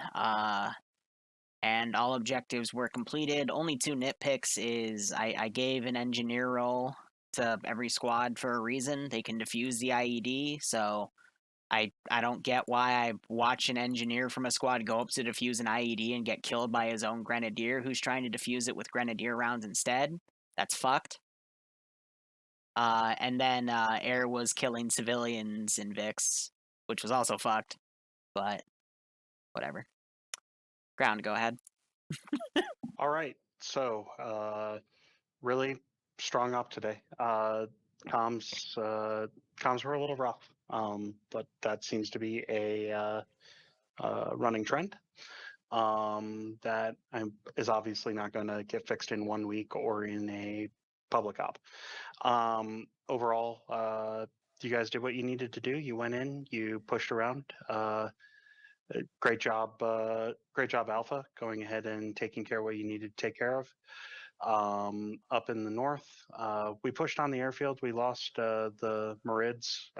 And all objectives were completed. Only 2 nitpicks is I gave an engineer role to every squad for a reason. They can defuse the IED, so I don't get why I watch an engineer from a squad go up to defuse an IED and get killed by his own grenadier who's trying to defuse it with grenadier rounds instead. That's fucked. And then Air was killing civilians in Vix, which was also fucked, but whatever. Ground, go ahead. All right. So, really strong up today. Comms were a little rough, but that seems to be a running trend. That is obviously not going to get fixed in 1 week or in a public op. Overall, you guys did what you needed to do. You went in, you pushed around. Great job, Alpha, going ahead and taking care of what you needed to take care of. Up in the north, we pushed on the airfield. We lost the Marids.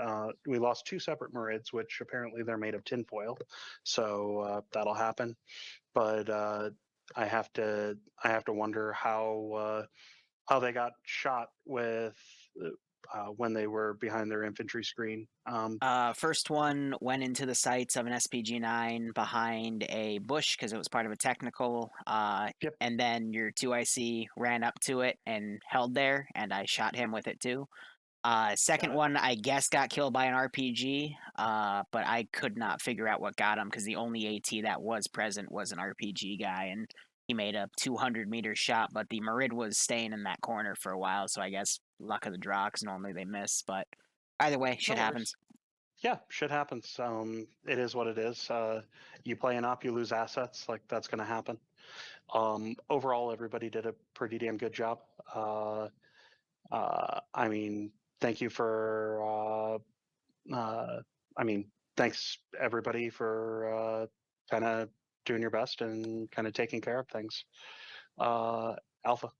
We lost 2 separate Marids, which apparently they're made of tinfoil, so that'll happen. But I have to wonder how they got shot with when they were behind their infantry screen. First one went into the sights of an SPG-9 behind a bush because it was part of a technical. And then your 2IC ran up to it and held there, and I shot him with it too. Second one, I guess, got killed by an RPG, but I could not figure out what got him because the only AT that was present was an RPG guy, and he made a 200-meter shot, but the Marid was staying in that corner for a while, so I guess luck of the draw, because normally they miss, but either way, shit happens. Yeah, shit happens. It is what it is. You play an op, you lose assets, like that's going to happen. Overall, everybody did a pretty damn good job. I mean, thank you for, thanks everybody for kind of doing your best and kind of taking care of things. Alpha.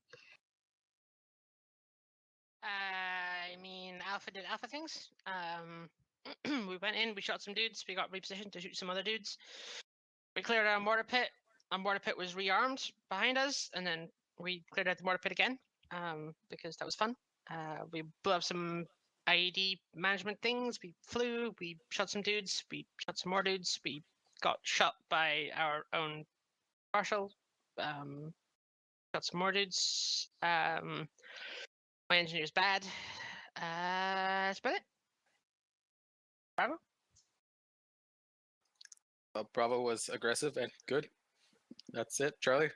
Alpha did Alpha things. We went in, we shot some dudes, we got repositioned to shoot some other dudes. We cleared out a mortar pit. Our mortar pit was rearmed behind us, and then we cleared out the mortar pit again, because that was fun. We blew up some IED management things, we flew, we shot some dudes, we shot some more dudes, we got shot by our own marshal, shot some more dudes. My engineer's bad. That's about it. Bravo? Bravo was aggressive and good. That's it. Charlie?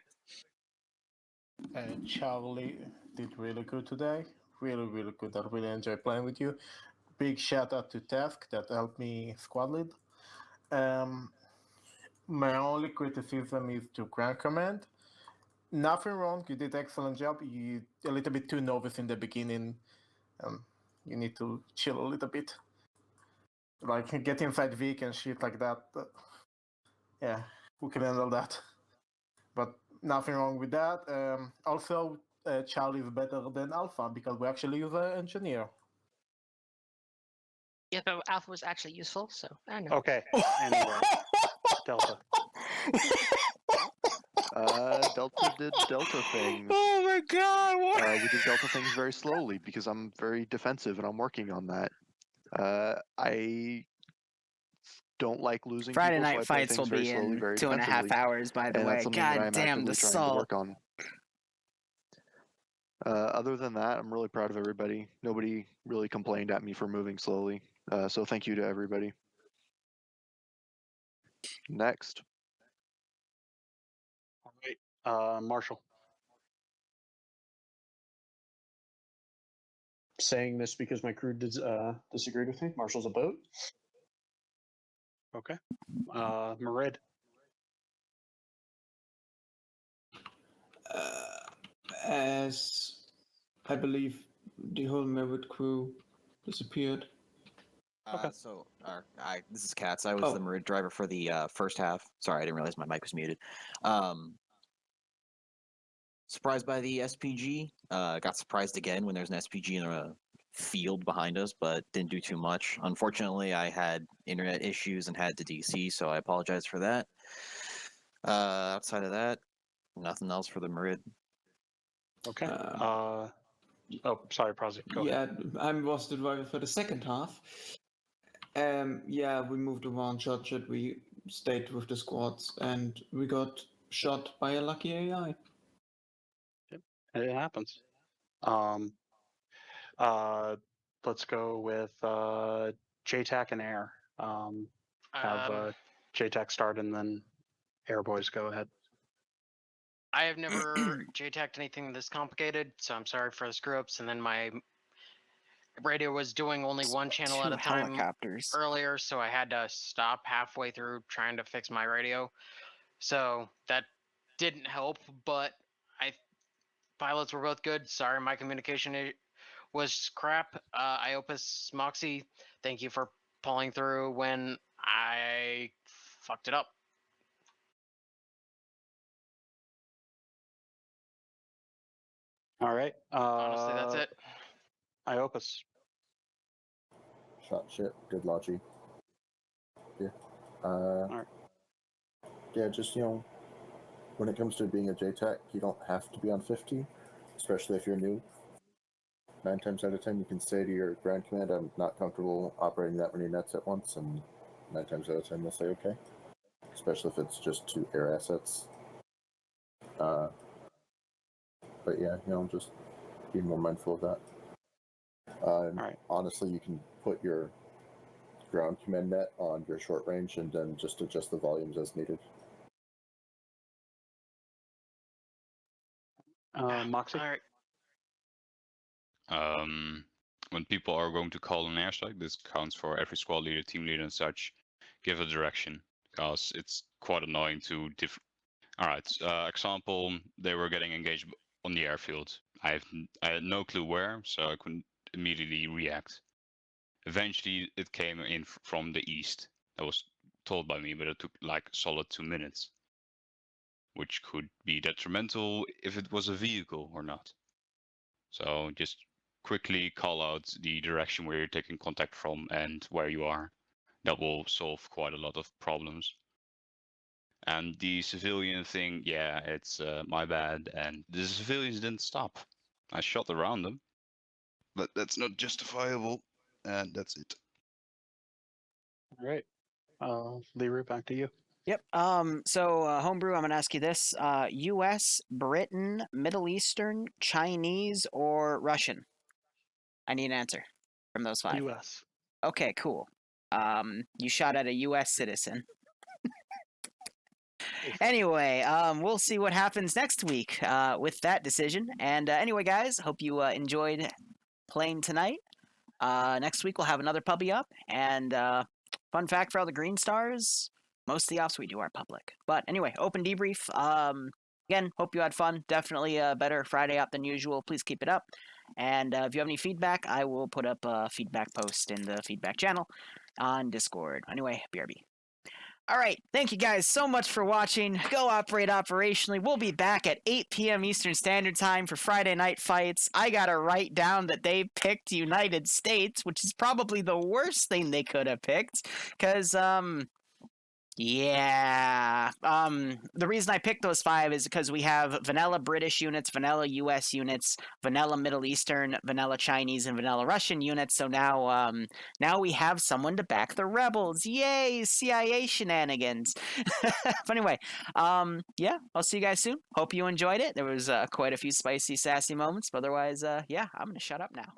Charlie did really good today. Really, really good. I really enjoyed playing with you. Big shout out to Task that helped me squad lead. My only criticism is to Ground Command. Nothing wrong. You did excellent job. You a little bit too novice in the beginning. You need to chill a little bit. Like get inside Vic and shit like that. Yeah, who can handle that? But nothing wrong with that. Also, Charlie is better than Alpha because we actually use an engineer. Yeah, but Alpha was actually useful, so I don't know. Okay. Anyway, Delta. Delta did Delta things. Oh my god! We did Delta things very slowly because I'm very defensive and I'm working on that. I don't like losing. Friday people, night so I play fights will things be very slowly, in very 2.5 hours, by the and way. that's something that God I'm damn, the actively trying to salt. work on. Other than that, I'm really proud of everybody. Nobody really complained at me for moving slowly. So thank you to everybody. Next. All right. Marshall. Saying this because my crew disagreed with me. Marshall's a boat. Okay. Marid. As I believe the whole Merritt crew disappeared, This is Katz. I was the Marid driver for the first half. Sorry, I didn't realize my mic was muted. Surprised by the SPG. Got surprised again when there's an SPG in a field behind us, but didn't do too much. Unfortunately, I had internet issues and had to DC, so I apologize for that. Outside of that, nothing else for the Marid. Okay. Sorry, Prozzy. Go ahead. I was the driver for the second half. We moved around, shot it, we stayed with the squads, and we got shot by a lucky AI. It happens. Let's go with JTAC and Air. Have JTAC start and then Air boys go ahead. I have never JTAC'd anything this complicated, so I'm sorry for the screw-ups. And then my radio was doing only one channel at a time earlier, so I had to stop halfway through trying to fix my radio. So that didn't help, but pilots were both good. Sorry, my communication was crap. Iopus Moxie, thank you for pulling through when I fucked it up. All right. Honestly, that's it. Iopus. Shot shit. Good logic. Yeah. Alright. Yeah, just, when it comes to being a JTAC, you don't have to be on 50, especially if you're new. 9 times out of 10, you can say to your ground command, I'm not comfortable operating that many nets at once, and 9 times out of 10, they'll say okay. Especially if it's just 2 air assets. But yeah, just be more mindful of that. Honestly, you can put your ground command net on your short range and then just adjust the volumes as needed. Moxie? When people are going to call an airstrike, this counts for every squad leader, team leader, and such. Give a direction, because it's quite annoying to Alright, example, they were getting engaged on the airfield. I had no clue where, so I couldn't immediately react. Eventually, it came in from the east. That was told by me, but it took like a solid 2 minutes. Which could be detrimental if it was a vehicle or not. So just quickly call out the direction where you're taking contact from and where you are. That will solve quite a lot of problems. And the civilian thing, yeah, it's my bad. And the civilians didn't stop. I shot around them. But that's not justifiable. And that's it. All right. Liru, back to you. Yep. Homebrew, I'm going to ask you this. US, Britain, Middle Eastern, Chinese, or Russian? I need an answer from those 5. US. Okay, cool. You shot at a US citizen. Anyway, we'll see what happens next week with that decision. And anyway, guys, hope you enjoyed playing tonight. Next week we'll have another puppy up. And fun fact for all the Green Stars, most of the ops we do are public. But anyway, open debrief. Again, hope you had fun. Definitely a better Friday up than usual. Please keep it up. And if you have any feedback, I will put up a feedback post in the feedback channel on Discord. Anyway, BRB. All right, thank you guys so much for watching. Go operate operationally. We'll be back at 8 p.m. Eastern Standard Time for Friday Night Fights. I gotta write down that they picked United States, which is probably the worst thing they could have picked, because, yeah. The reason I picked those 5 is because we have vanilla British units, vanilla US units, vanilla Middle Eastern, vanilla Chinese, and vanilla Russian units. So now, now we have someone to back the rebels. Yay, CIA shenanigans. But anyway, yeah, I'll see you guys soon. Hope you enjoyed it. There was quite a few spicy, sassy moments. But otherwise, yeah, I'm gonna shut up now.